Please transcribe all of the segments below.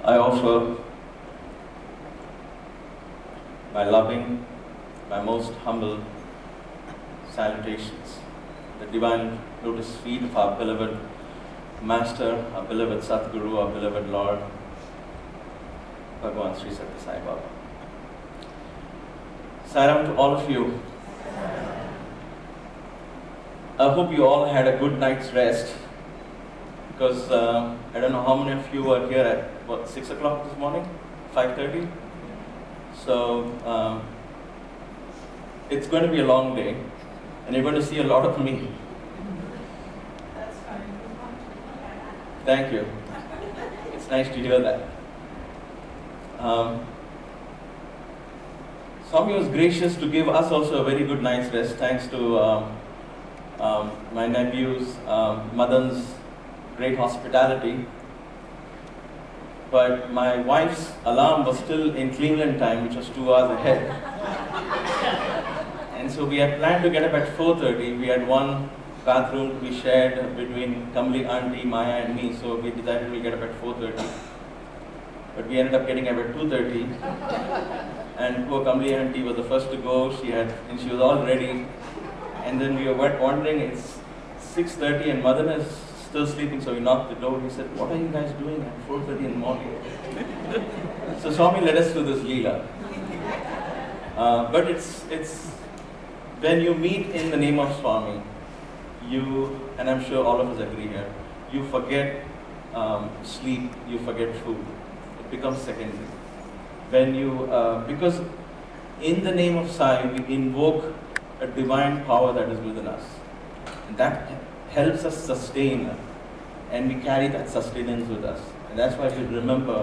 I offer my loving, my most humble salutations, the divine lotus feet of our beloved Master, our beloved Sadguru, our beloved Lord, Bhagavan Sri Sathya Sai Baba. Sairam to all of you. I hope you all had a good night's rest, because I don't know how many of you were here at 6 o'clock this morning, 5:30. So it's going to be a long day, and you're going to see a lot of me. That's fine. Thank you. It's nice to hear that. Swami was gracious to give us also a very good night's rest, thanks to my nephew's, Madan's great hospitality. But my wife's alarm was still in Cleveland time, which was 2 hours ahead. And so we had planned to get up at 4:30. We had one bathroom to be shared between Kamli auntie, Maya and me, so we decided we'll get up at 4:30. But we ended up getting up at 2:30. And poor Kamli auntie was the first to go. She was all ready. And then we were wondering, it's 6:30 and Madan is still sleeping, so we knocked the door. He said, "What are you guys doing at 4:30 in the morning?" So Swami led us to this Leela. But it's when you meet in the name of Swami, and I'm sure all of us agree here, you forget sleep, you forget food. It becomes secondary. Because in the name of Sai, we invoke a divine power that is within us. And that helps us sustain, and we carry that sustenance with us. And that's why we remember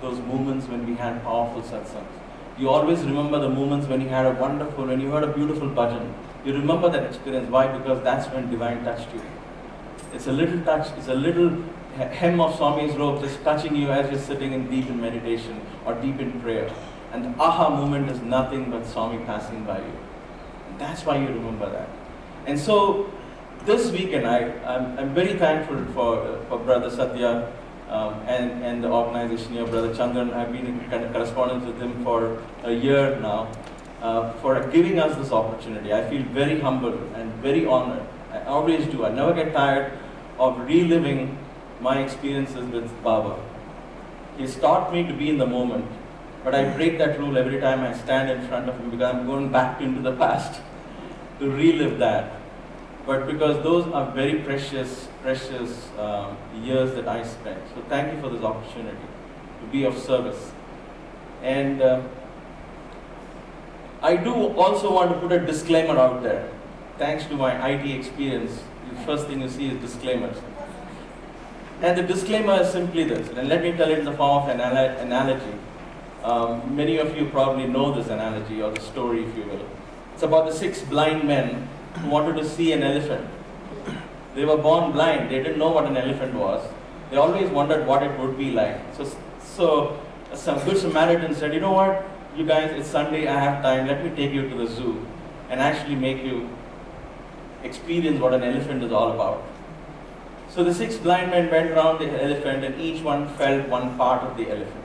those moments when we had powerful satsangs. You always remember the moments when you heard a beautiful bhajan. You remember that experience. Why? Because that's when divine touched you. It's a little touch, it's a little hem of Swami's robe just touching you as you're sitting deep in meditation or deep in prayer. And the aha moment is nothing but Swami passing by you. And that's why you remember that. And so this weekend, I'm very thankful for Brother Sathya and the organization here, Brother Chandran. I've been in kind of correspondence with him for a year now, for giving us this opportunity. I feel very humble and very honored. I always do. I never get tired of reliving my experiences with Baba. He's taught me to be in the moment, but I break that rule every time I stand in front of him, because I'm going back into the past to relive that. But because those are very precious years that I spent. So thank you for this opportunity to be of service. And I do also want to put a disclaimer out there. Thanks to my IT experience, the first thing you see is disclaimers. And the disclaimer is simply this, and let me tell it in the form of an analogy. Many of you probably know this analogy, or the story, if you will. It's about the 6 blind men who wanted to see an elephant. They were born blind. They didn't know what an elephant was. They always wondered what it would be like. So some good Samaritan said, "You know what, you guys, it's Sunday, I have time, let me take you to the zoo and actually make you experience what an elephant is all about." So the 6 blind men went around the elephant, and each one felt one part of the elephant.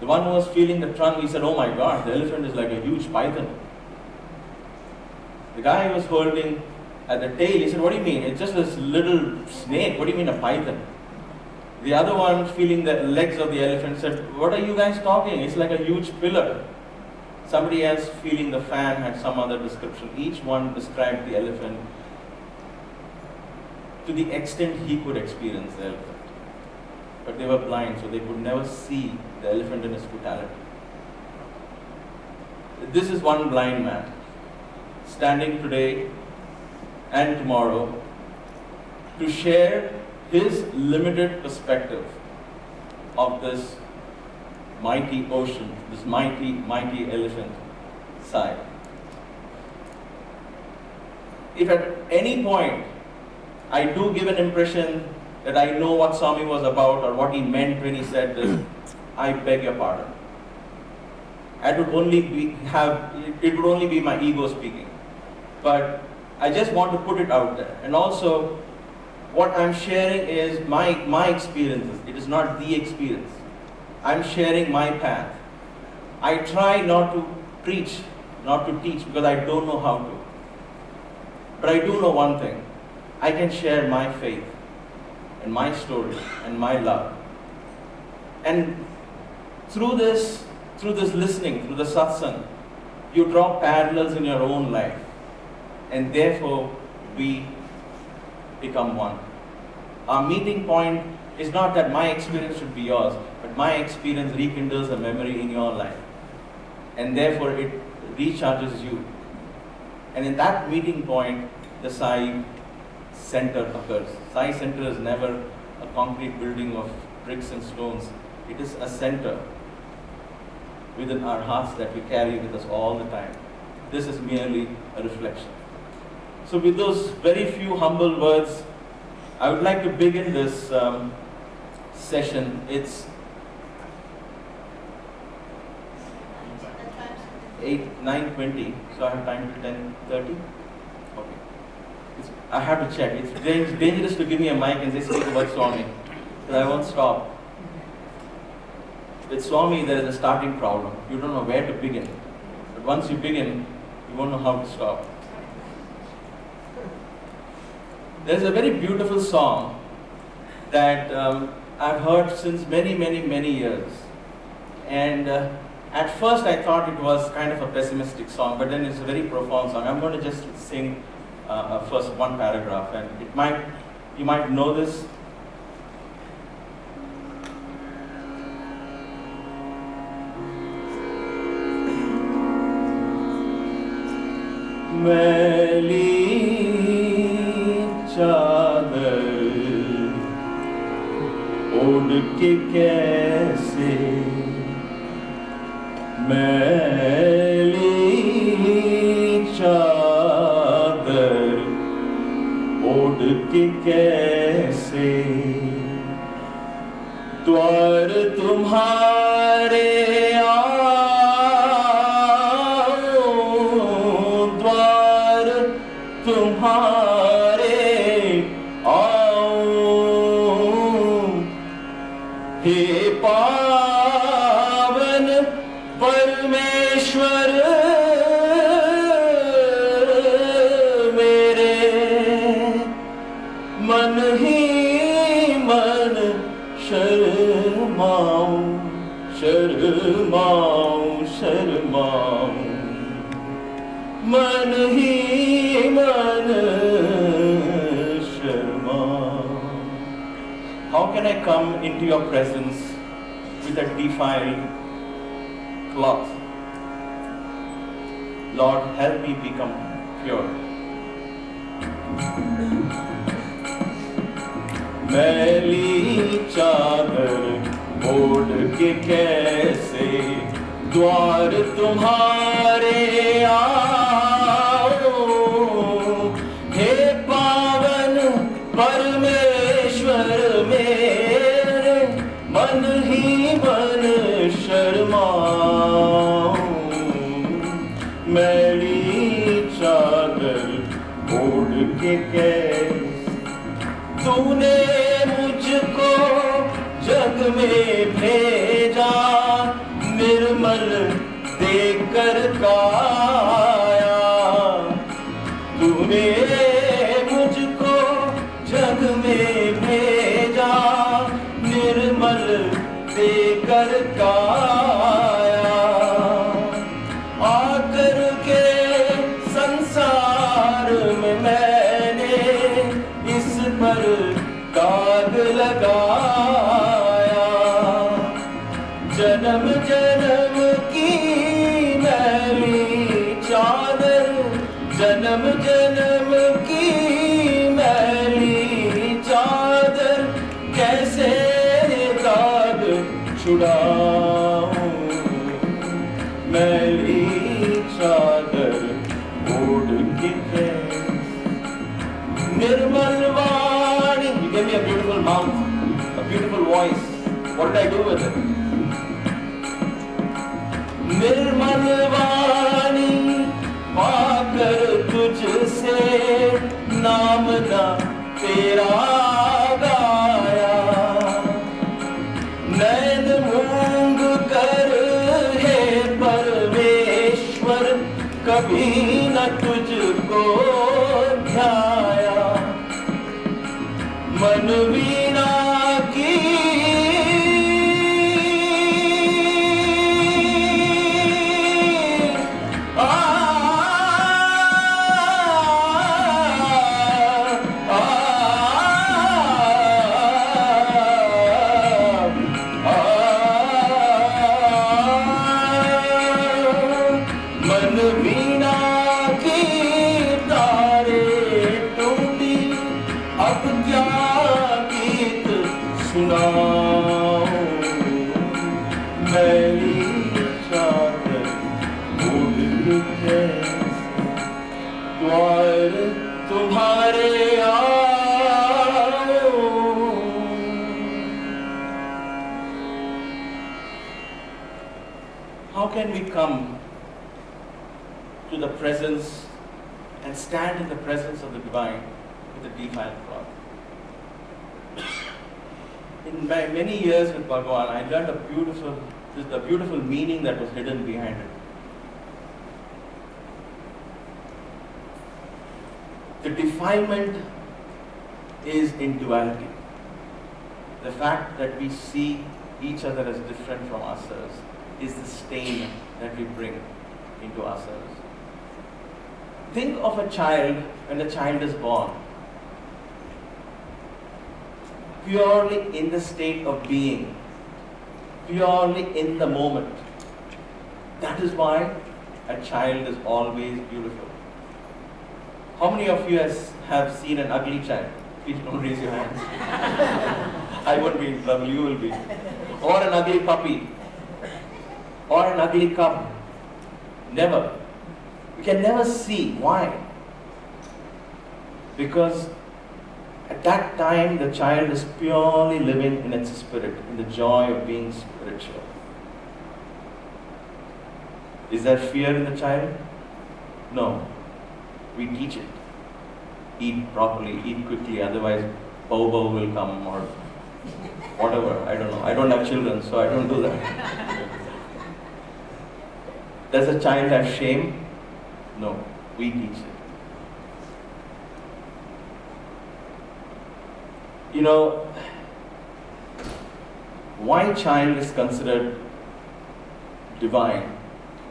The one who was feeling the trunk, he said, "Oh my God, the elephant is like a huge python." The guy who was holding at the tail, he said, "What do you mean? It's just this little snake. What do you mean a python?" The other one, feeling the legs of the elephant, said, "What are you guys talking? It's like a huge pillar." Somebody else, feeling the fan, had some other description. Each one described the elephant to the extent he could experience the elephant. But they were blind, so they could never see the elephant in its totality. This is one blind man, standing today and tomorrow to share his limited perspective of this mighty ocean, this mighty elephant, Sai. If at any point I do give an impression that I know what Swami was about or what he meant when he said this, I beg your pardon. It would only be my ego speaking. But I just want to put it out there. And also, what I'm sharing is my experiences. It is not the experience. I'm sharing my path. I try not to preach, not to teach, because I don't know how to. But I do know one thing. I can share my faith and my story and my love. And through this listening, through the satsang, you draw parallels in your own life. And therefore, we become one. Our meeting point is not that my experience should be yours, but my experience rekindles a memory in your life. And therefore, it recharges you. And in that meeting point, the Sai center occurs. Sai center is never a concrete building of bricks and stones. It is a center within our hearts that we carry with us all the time. This is merely a reflection. So with those very few humble words, I would like to begin this session. It's 9:20, so I have time till 10:30. Okay. I have to check. It's dangerous to give me a mic and say speak about Swami, because I won't stop. With Swami, there is a starting problem. You don't know where to begin. But once you begin, you won't know how to stop. There's a very beautiful song that I've heard since many years. And at first I thought it was kind of a pessimistic song, but then it's a very profound song. I'm going to just sing first one paragraph, and you might know this. मैली चादर ओढ़ के कैसे, मैली चादर ओढ़ के कैसे, द्वार तुम्हारे तुम्हारे आऊं, हे पावन परमेश्वर मेरे, मन ही मन शर्माऊं शर्माऊं शर्माऊं, मन ही मन Sharma. How can I come into your presence with a defiled cloth? Lord, help me become pure. मैली चादर ओढ़ के कैसे, द्वार तुम्हारे परमेश्वर मेरे, मन ही मन शर्माऊं, मैली चादर ओढ़ के कैसे, तूने मुझको जग में भेजा, निर्मल देकर काया, तूने मुझको जग में भेजा, निर्मल देकर काया, आकर के संसार में मैंने इस पर दाग लगाया, जन्म जन्म की मैली चादर, जन्म जन्म की चादर, कैसे दाग छुड़ाऊं, मैली चादर ओढ़ के कैसे, निर्मल वाणी. You gave me a beautiful mouth, a beautiful voice. What did I do with it? निर्मल वाणी पाकर तुझसे नाम ना तेरा गाया, नैन मूंद मन वीणा की मन वीणा की तारे टूटी, अब क्या गीत सुनाऊं, मैली चादर ओढ़ के कैसे द्वार तुम्हारे आओ। How can we come to the presence and stand in the presence of the divine with a defiled cloth? In my many years with Bhagavan, I learned the beautiful meaning that was hidden behind it. The defilement is in duality. The fact that we see each other as different from ourselves is the stain that we bring into ourselves. Think of a child when the child is born, purely in the state of being, purely in the moment. That is why a child is always beautiful. How many of you have seen an ugly child? Please don't raise your hands. I won't be in trouble, you will be. Or an ugly puppy. Or an ugly cub. Never. You can never see. Why? Because at that time the child is purely living in its spirit, in the joy of being spiritual. Is there fear in the child? No. We teach it. Eat properly, eat quickly, otherwise bow will come or whatever. I don't know. I don't have children, so I don't do that. Does a child have shame? No, we teach it. You know, why child is considered divine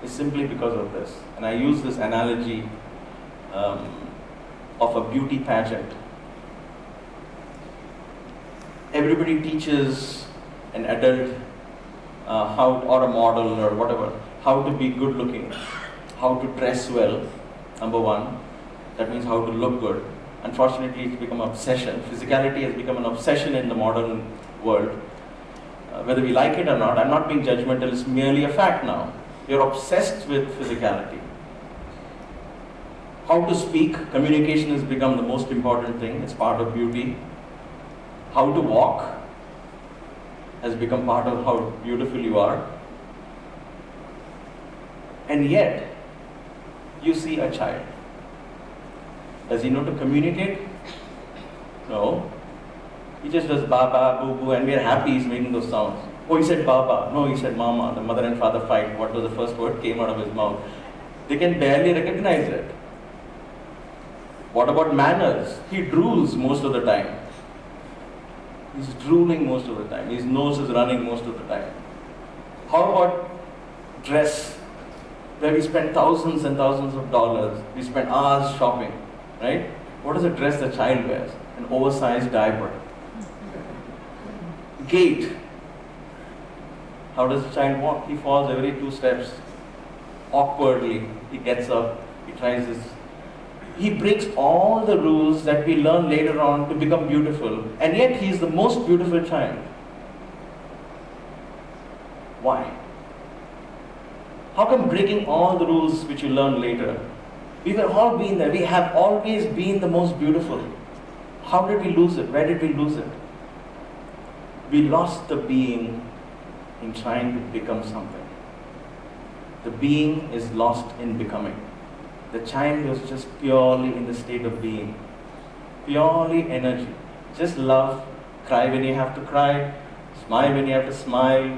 is simply because of this. And I use this analogy of a beauty pageant. Everybody teaches an adult or a model or whatever, how to be good looking, how to dress well, number one. That means how to look good. Unfortunately, it's become an obsession. Physicality has become an obsession in the modern world. Whether we like it or not, I'm not being judgmental, it's merely a fact now. You're obsessed with physicality. How to speak, communication has become the most important thing. It's part of beauty. How to walk has become part of how beautiful you are. And yet, you see a child. Does he know to communicate? No. He just does baba, boo boo, and we are happy he's making those sounds. Oh, he said baba. No, he said mama. The mother and father fight. What was the first word came out of his mouth? They can barely recognize it. What about manners? He drools most of the time. He's drooling most of the time. His nose is running most of the time. How about dress? Where we spend thousands and thousands of dollars. We spend hours shopping, right? What is the dress the child wears? An oversized diaper. Gait. How does the child walk? He falls every 2 steps. Awkwardly, he gets up, he tries this. He breaks all the rules that we learn later on to become beautiful, and yet he is the most beautiful child. Why? How come breaking all the rules which you learn later? We have all been there. We have always been the most beautiful. How did we lose it? Where did we lose it? We lost the being in trying to become something. The being is lost in becoming. The child was just purely in the state of being. Purely energy. Just love, cry when you have to cry, smile when you have to smile.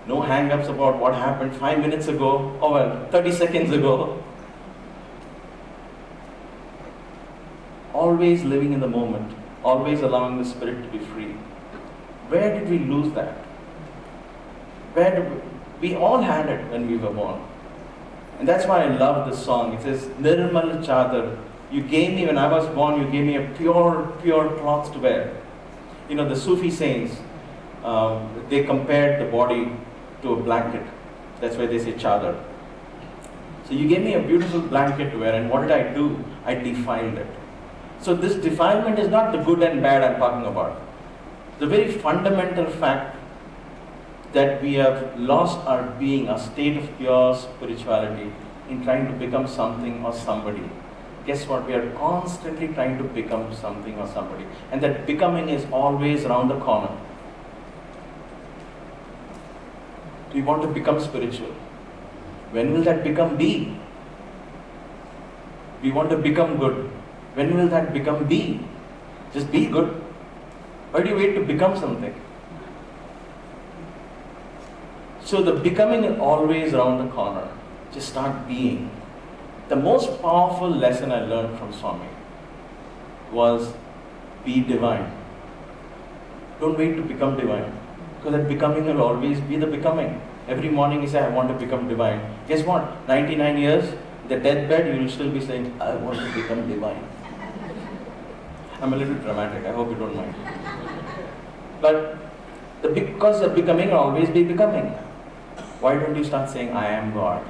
No hang-ups about what happened 5 minutes ago, or 30 seconds ago. Always living in the moment. always allowing the spirit to be free. Where did we lose that? Where did we all had it when we were born. And that's why I love this song. It says, Nirmal Chadar. You gave me, when I was born, you gave me a pure cloth to wear. You know, the Sufi saints, they compared the body to a blanket. That's why they say chadar. So you gave me a beautiful blanket to wear, and what did I do? I defiled it. So this defilement is not the good and bad I'm talking about. The very fundamental fact that we have lost our being, our state of pure spirituality, in trying to become something or somebody. Guess what? We are constantly trying to become something or somebody. And that becoming is always around the corner. We want to become spiritual. When will that become be? We want to become good. When will that become be? Just be good. Why do you wait to become something? So the becoming is always around the corner. Just start being. The most powerful lesson I learned from Swami was be divine. Don't wait to become divine. Because that becoming will always be the becoming. Every morning you say, I want to become divine. Guess what? 99 years, the deathbed, you will still be saying, I want to become divine. I'm a little dramatic, I hope you don't mind. But because the becoming will always be becoming. Why don't you start saying, I am God?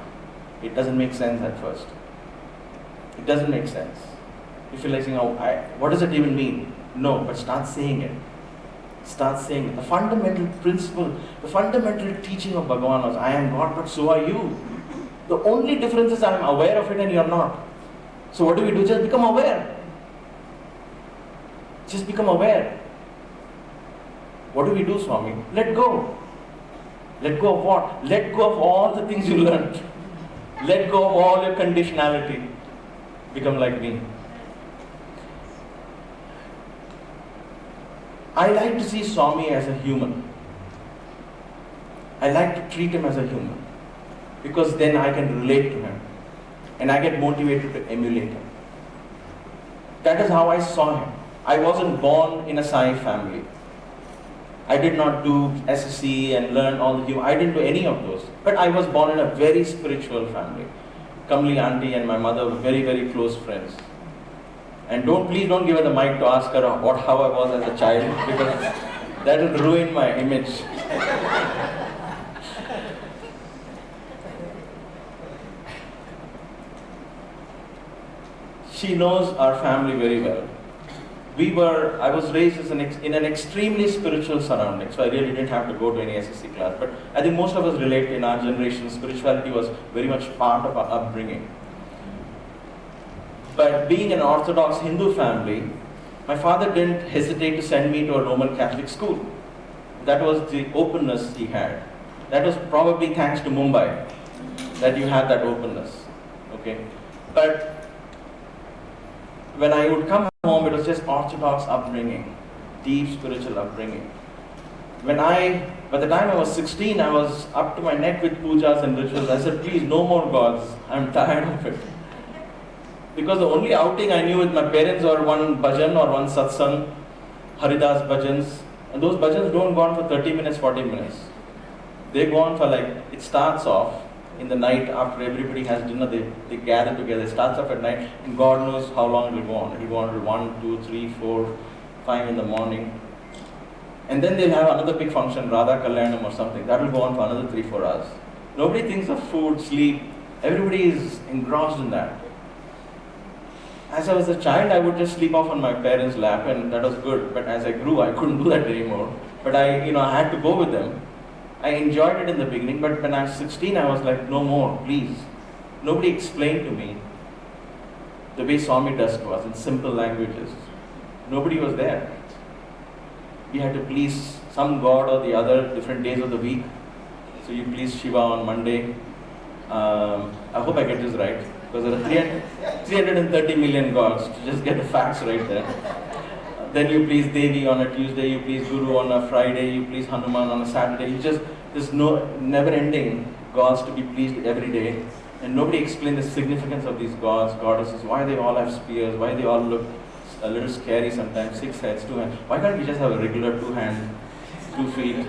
It doesn't make sense at first. It doesn't make sense. You feel like saying, what does it even mean? No, but start saying it. Start saying it. The fundamental principle, the fundamental teaching of Bhagavan was, I am God, but so are you. The only difference is I am aware of it and you are not. So what do? Just become aware. Just become aware. What do we do, Swami? Let go. Let go of what? Let go of all the things you learned. Let go of all your conditionality. Become like me. I like to see Swami as a human. I like to treat him as a human. Because then I can relate to him. And I get motivated to emulate him. That is how I saw him. I wasn't born in a Sai family. I did not do SSC and learn all the human. I didn't do any of those. But I was born in a very spiritual family. Kamli auntie and my mother were very, very close friends. And please don't give her the mic to ask her how I was as a child, because that will ruin my image. She knows our family very well. I was raised in an extremely spiritual surrounding, so I really didn't have to go to any SSC class. But I think most of us relate in our generation, spirituality was very much part of our upbringing. But being an Orthodox Hindu family, my father didn't hesitate to send me to a Roman Catholic school. That was the openness he had. That was probably thanks to Mumbai that you had that openness. Okay, but when I would come home, it was just Orthodox upbringing, deep spiritual upbringing. By the time I was 16, I was up to my neck with pujas and rituals. I said, please, no more gods. I'm tired of it. Because the only outing I knew with my parents were one bhajan or one satsang, Haridas bhajans. And those bhajans don't go on for 30 minutes, 40 minutes. They go on for it starts off in the night after everybody has dinner, they gather together. It starts off at night, and God knows how long it will go on. It will go on till 1, 2, 3, 4, 5 in the morning. And then they'll have another big function, Radha Kalyanam or something. That will go on for another 3, 4 hours. Nobody thinks of food, sleep. Everybody is engrossed in that. As I was a child, I would just sleep off on my parents' lap, and that was good. But as I grew, I couldn't do that anymore. But I had to go with them. I enjoyed it in the beginning, but when I was 16, I was like, no more, please. Nobody explained to me the way Swami does to us in simple languages. Nobody was there. We had to please some god or the other different days of the week. So you please Shiva on Monday. I hope I get this right, because there are 330 million gods, to just get the facts right there. Then you please Devi on a Tuesday, you please Guru on a Friday, you please Hanuman on a Saturday. There's no never-ending gods to be pleased every day. And nobody explained the significance of these gods, goddesses, why they all have spears, why they all look a little scary sometimes. 6 heads, 2 hands. Why can't we just have a regular 2 hand, 2 feet?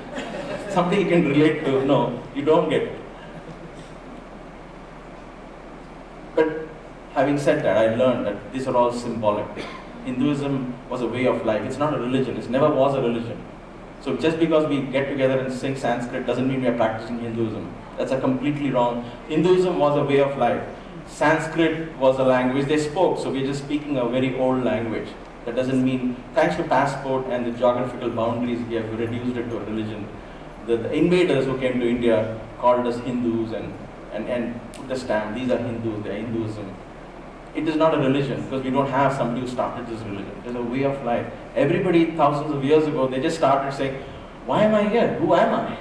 Something you can relate to. No, you don't get it. But having said that, I learned that these are all symbolic. Hinduism was a way of life. It's not a religion. It never was a religion. So just because we get together and sing Sanskrit doesn't mean we are practicing Hinduism. That's a completely wrong. Hinduism was a way of life. Sanskrit was a language they spoke, so we're just speaking a very old language. That doesn't mean, thanks to passport and the geographical boundaries, we have reduced it to a religion. The invaders who came to India called us Hindus and put the stamp, these are Hindus, they are Hinduism. It is not a religion because we don't have somebody who started this religion. It is a way of life. Everybody thousands of years ago, they just started saying, why am I here? Who am I?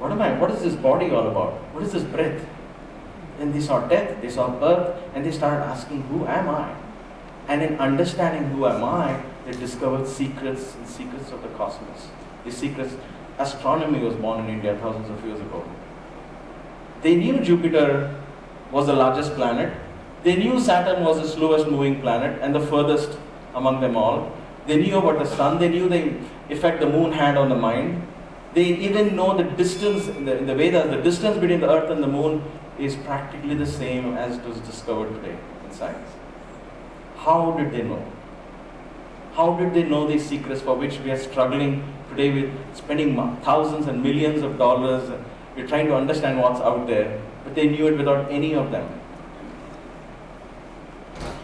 What am I? What is this body all about? What is this breath? Then they saw death, they saw birth, and they started asking, who am I? And in understanding who am I, they discovered secrets and secrets of the cosmos. These secrets, astronomy was born in India thousands of years ago. They knew Jupiter was the largest planet. They knew Saturn was the slowest moving planet and the furthest among them all. They knew about the sun. They knew the effect the moon had on the mind. They even know the distance, in the Vedas, the distance between the earth and the moon is practically the same as it was discovered today in science. How did they know? How did they know these secrets for which we are struggling today with spending thousands and millions of dollars? We're trying to understand what's out there, but they knew it without any of them.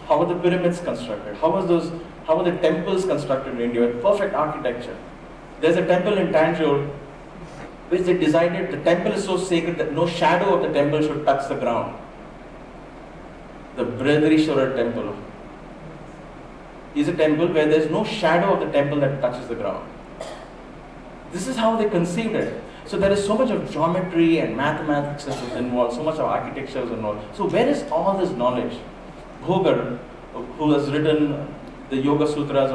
How were the pyramids constructed? How were the temples constructed in India with perfect architecture? There's a temple in Tanjore which they decided the temple is so sacred that no shadow of the temple should touch the ground. The Brihadarishwara temple is a temple where there's no shadow of the temple that touches the ground. This is how they conceived it. So there is so much of geometry and mathematics that was involved, so much of architecture was involved. So where is all this knowledge? Bhogar, who has written the Yoga Sutras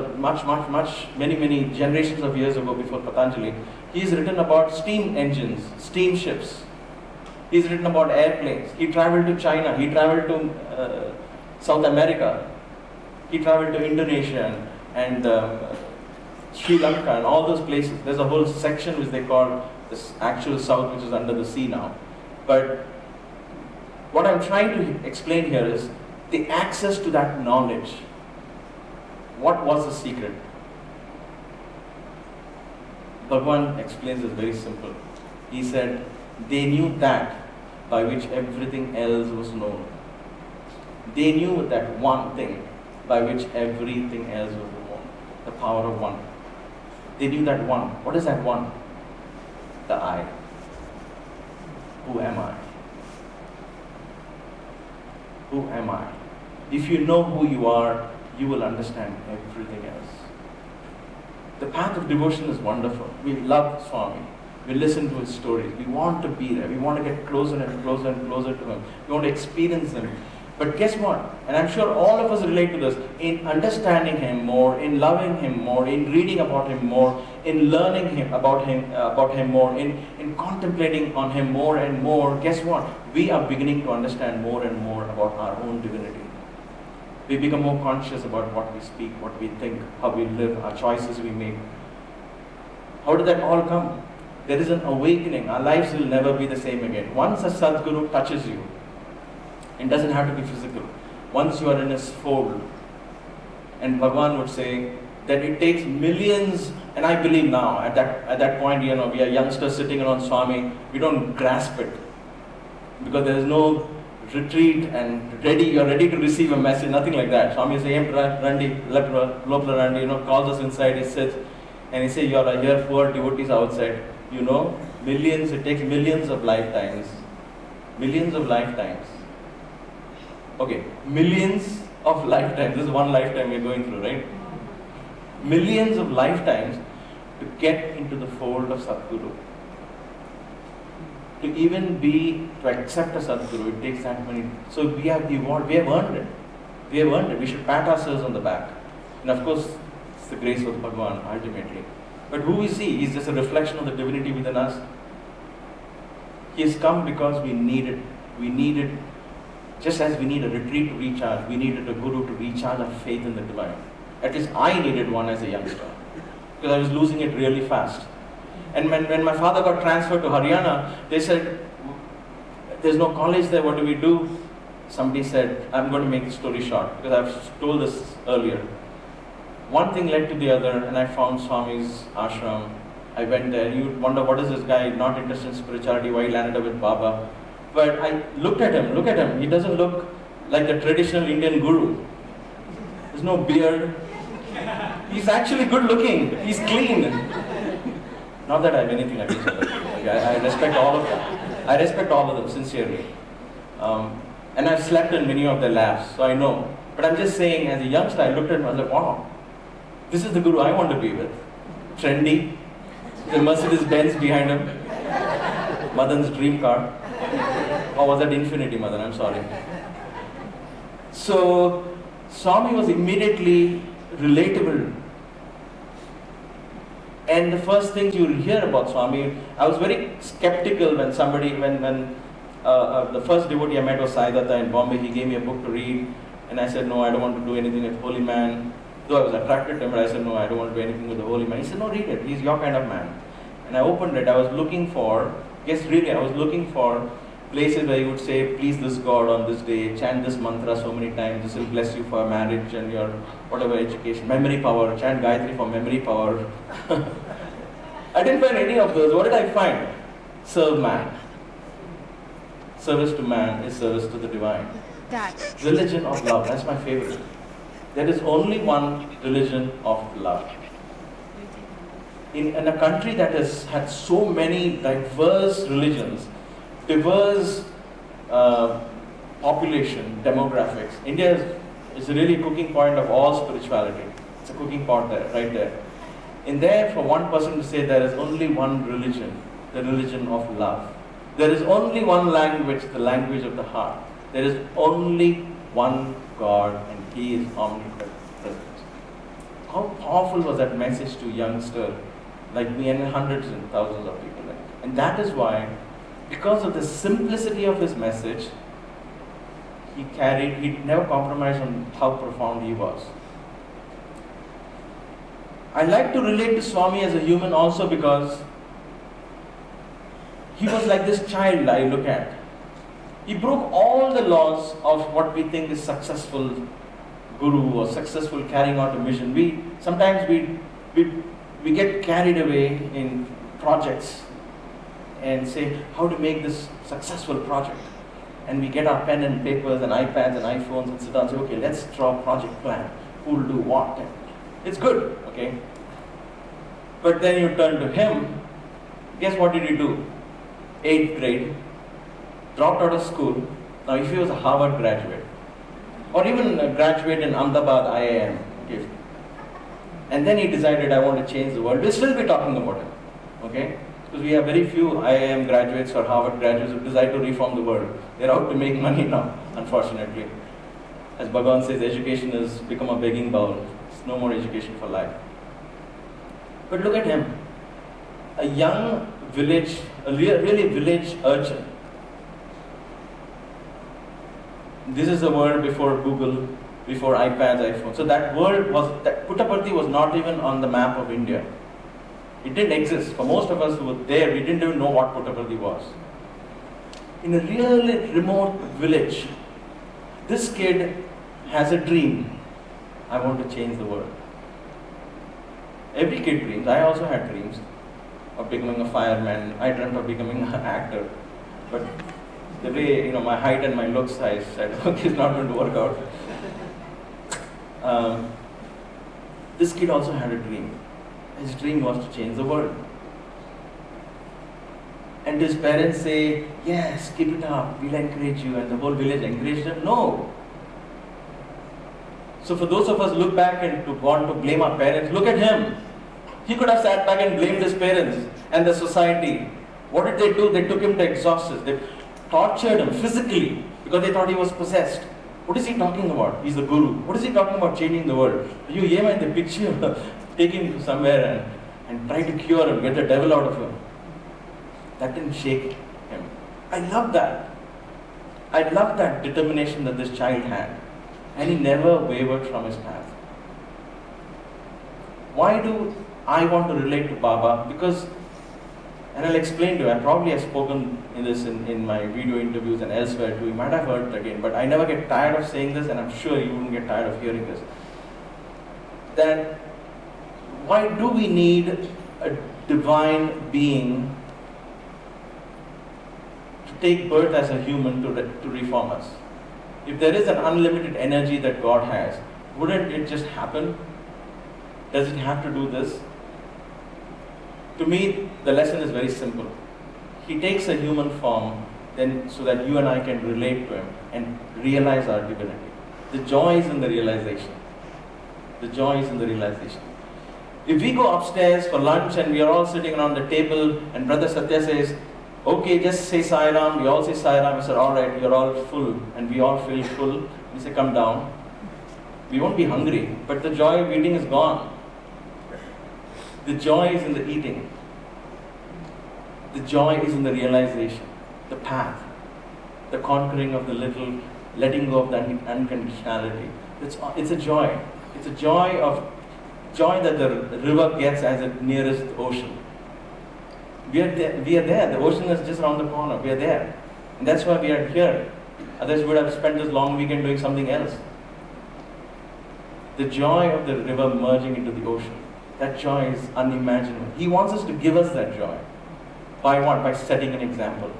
many generations of years ago before Patanjali, he's written about steam engines, steamships. He's written about airplanes. He traveled to China. He traveled to South America. He traveled to Indonesia and Sri Lanka and all those places. There's a whole section which they call this actual South, which is under the sea now. But what I'm trying to explain here is the access to that knowledge. What was the secret? Bhagavan explains this very simple. He said, they knew that by which everything else was known. They knew that one thing by which everything else was known. The power of one. They knew that one. What is that one? The I. Who am I? Who am I? If you know who you are, you will understand everything else. The path of devotion is wonderful. We love Swami. We listen to his stories. We want to be there. We want to get closer and closer and closer to him. We want to experience him. But guess what? And I'm sure all of us relate to this. In understanding him more, in loving him more, in reading about him more, in learning about him more, in contemplating on him more and more, guess what? We are beginning to understand more and more about our own divinity. We become more conscious about what we speak, what we think, how we live, our choices we make. How did that all come? There is an awakening. Our lives will never be the same again. Once a Sadguru touches you, it doesn't have to be physical. Once you are in his fold, and Bhagavan would say that it takes millions, and I believe now, at that point, we are youngsters sitting around Swami, we don't grasp it. Because there is no retreat and you're ready to receive a message, nothing like that. Swami says, calls us inside, he says, and he says, you are here, poor devotees outside. Millions, it takes millions of lifetimes. Millions of lifetimes. Okay, millions of lifetimes. This is one lifetime we're going through, right? Millions of lifetimes to get into the fold of Sadguru. To accept a Sadguru, it takes that many. So we have evolved, we have earned it. We have earned it. We should pat ourselves on the back. And of course, it's the grace of Bhagavan ultimately. But who we see is just a reflection of the divinity within us. He has come because we needed Just as we need a retreat to recharge, we needed a guru to recharge our faith in the divine. At least I needed one as a youngster, because I was losing it really fast. And when my father got transferred to Haryana, they said, there's no college there, what do we do? Somebody said, I'm going to make the story short, because I've told this earlier. One thing led to the other, and I found Swami's ashram. I went there. You'd wonder, what is this guy, not interested in spirituality, why he landed up with Baba? But I look at him. He doesn't look like the traditional Indian guru. There's no beard. He's actually good looking. He's clean. Not that I have anything against them. I respect all of them. I respect all of them, sincerely. And I've slept in many of their laps, so I know. But I'm just saying, as a youngster, I looked at him, I was like, wow, this is the guru I want to be with. Trendy, the Mercedes Benz behind him, Madan's dream car. Or was that Infinity, Madan? I'm sorry. So, Swami was immediately relatable. And the first things you will hear about Swami, I was very skeptical when the first devotee I met was Sathya in Bombay. He gave me a book to read, and I said, no, I don't want to do anything with holy man. Though I was attracted to him, but I said, no, I don't want to do anything with the holy man. He said, no, read it. He's your kind of man. And I opened it. I was looking for places where you would say, please this God on this day, chant this mantra so many times, this will bless you for marriage and your whatever education, memory power, chant Gayatri for memory power. I didn't find any of those. What did I find? Serve man. Service to man is service to the divine. Religion of love, that's my favorite. There is only one religion of love. In a country that has had so many diverse religions, diverse population, demographics, India is really a cooking point of all spirituality. It's a cooking pot there, right there. In there, for one person to say there is only one religion, the religion of love. There is only one language, the language of the heart. There is only one God, and He is omnipresent. How powerful was that message to youngster like me and hundreds and thousands of people? And that is why, because of the simplicity of his message, he never compromised on how profound he was. I like to relate to Swami as a human also because he was like this child I look at. He broke all the laws of what we think is successful guru or successful carrying out a mission. Sometimes we get carried away in projects and say how to make this successful project. And we get our pen and papers and iPads and iPhones and sit down and say, okay, let's draw a project plan. Who will do what? And it's good, okay? But then you turn to him, guess what did he do? 8th grade, dropped out of school. Now if he was a Harvard graduate, or even a graduate in Ahmedabad IIM, okay, and then he decided, I want to change the world, we'll still be talking about him, okay? Because we have very few IIM graduates or Harvard graduates who decide to reform the world. They're out to make money now, unfortunately. As Bhagavan says, education has become a begging bowl. It's no more education for life. But look at him. A young village, a really village urchin. This is the world before Google, before iPads, iPhones. So that Puttaparthi was not even on the map of India. It didn't exist. For most of us who were there, we didn't even know what Puttaparthi was. In a really remote village, this kid has a dream. I want to change the world. Every kid dreams. I also had dreams of becoming a fireman. I dreamt of becoming an actor. But the way, my height and my looks, I said, okay, it's not going to work out. This kid also had a dream. His dream was to change the world. And his parents say, yes, keep it up, we'll encourage you. And the whole village encouraged him. No. So for those of us who look back and want to blame our parents, look at him. He could have sat back and blamed his parents and the society. What did they do? They took him to exorcists. They tortured him physically because they thought he was possessed. What is he talking about? He's the guru. What is he talking about changing the world? You in the picture, take him to somewhere and try to cure him, get the devil out of him. That didn't shake him. I love that. I love that determination that this child had, and he never wavered from his path. Why do I want to relate to Baba? Because, and I'll explain to you, I probably have spoken in this in my video interviews and elsewhere too, you might have heard it again, but I never get tired of saying this, and I'm sure you wouldn't get tired of hearing this. That, why do we need a divine being to take birth as a human to reform us? If there is an unlimited energy that God has, wouldn't it just happen? Does it have to do this? To me, the lesson is very simple. He takes a human form then so that you and I can relate to him and realize our divinity. The joy is in the realization. The joy is in the realization. If we go upstairs for lunch and we are all sitting around the table and Brother Sathya says, okay, just say Sai Ram, we all say Sai Ram. I said, alright, you're all full, and we all feel full. We say, come down. We won't be hungry, but the joy of eating is gone. The joy is in the eating. The joy is in the realization, the path, the conquering of the little, letting go of the unconditionality. It's a joy. It's a joy that the river gets as it nearest the ocean. We are there. The ocean is just around the corner. We are there. And that's why we are here. Others would have spent this long weekend doing something else. The joy of the river merging into the ocean. That joy is unimaginable. He wants us to give us that joy. By what? By setting an example.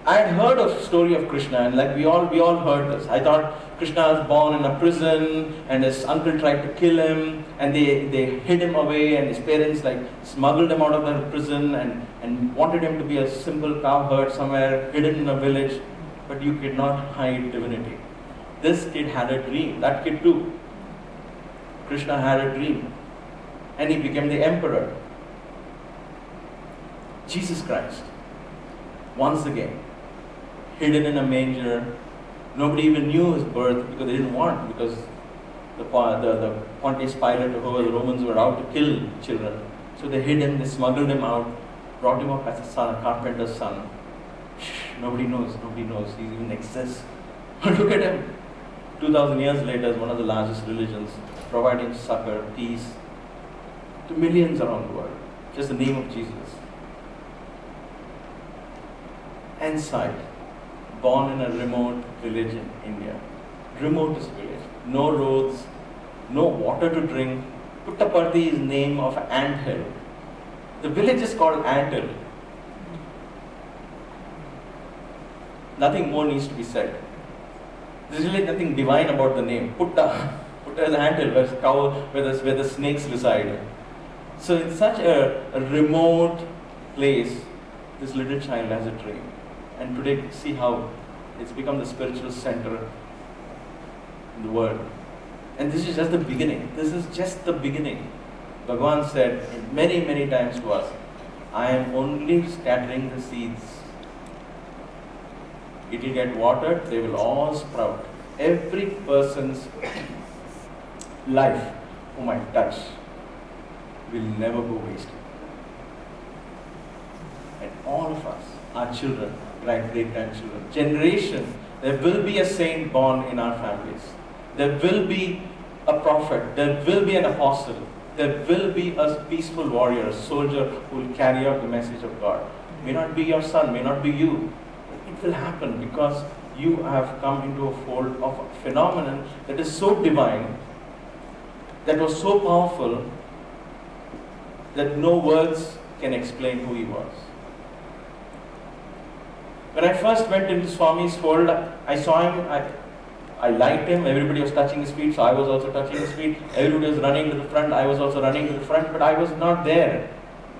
I had heard of the story of Krishna, and like we all heard this. I thought Krishna was born in a prison, and his uncle tried to kill him, and they hid him away, and his parents smuggled him out of the prison and wanted him to be a simple cowherd somewhere hidden in a village. But you could not hide divinity. This kid had a dream. That kid too. Krishna had a dream, and he became the emperor. Jesus Christ, once again, hidden in a manger. Nobody even knew his birth because they didn't want, because the Pontius Pilate or whoever, the Romans were out to kill children. So they hid him, they smuggled him out, brought him up as a son, a carpenter's son. Shh, nobody knows he even exists. But look at him. 2000 years later, as one of the largest religions, providing succor, peace to millions around the world. Just the name of Jesus. And Sai, born in a remote village in India. Remotest village. No roads, no water to drink. Puttaparthi is name of an ant hill. The village is called Ant Hill. Nothing more needs to be said. There's really nothing divine about the name. Putta is an ant hill where the snakes reside. So in such a remote place, this little child has a dream. And today, see how it's become the spiritual center in the world. And this is just the beginning. This is just the beginning. Bhagavan said many, many times to us, I am only scattering the seeds. It will get watered, they will all sprout. Every person's life whom I touch will never go wasted. And all of us, our children, great-grandchildren, generation, there will be a saint born in our families. There will be a prophet. There will be an apostle. There will be a peaceful warrior, a soldier who will carry out the message of God. May not be your son, may not be you. It will happen because you have come into a fold of a phenomenon that is so divine, that was so powerful, that no words can explain who he was. When I first went into Swami's fold, I saw him, I liked him, everybody was touching his feet, so I was also touching his feet. Everybody was running to the front, I was also running to the front, but I was not there.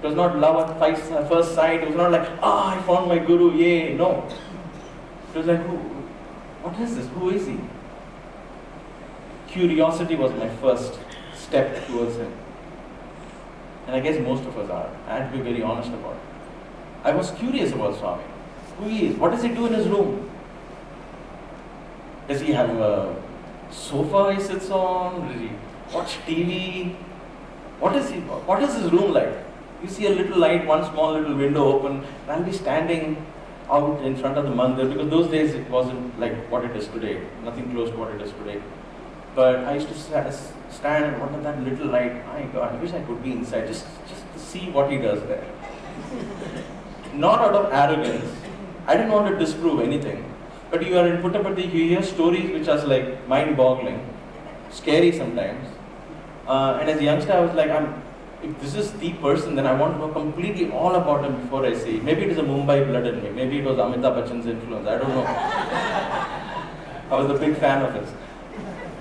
It was not love at first sight, it was not like, I found my guru, yay, no. It was like, what is this, who is he? Curiosity was my first step towards him. And I guess most of us are. I had to be very honest about it. I was curious about Swami. Who he is? What does he do in his room? Does he have a sofa he sits on? Does he watch TV? What is his room like? You see a little light, one small little window open, and I'll be standing out in front of the mandir, because those days it wasn't like what it is today, nothing close to what it is today. But I used to stand and wonder that little light. My God, I wish I could be inside just to see what he does there. Not out of arrogance. I didn't want to disprove anything. But you are in Puttaparthi, you hear stories which are like mind-boggling, scary sometimes. And as a youngster, I was like, if this is the person, then I want to know completely all about him before I see it. Maybe it is a Mumbai blood in me. Maybe it was Amitabh Bachchan's influence. I don't know. I was a big fan of his.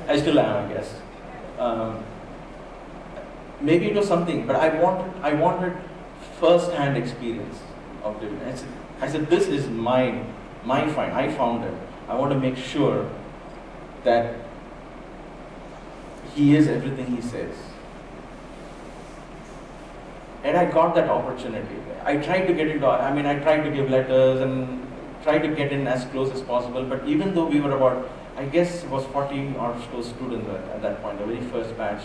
I still am, I guess. Maybe it was something, but I wanted first-hand experience of divinity. I said, this is my find. I found him. I want to make sure that he is everything he says. And I got that opportunity. I tried to get into, I tried to give letters and tried to get in as close as possible. But even though we were about, I guess it was 40 or so students at that point, the very first batch.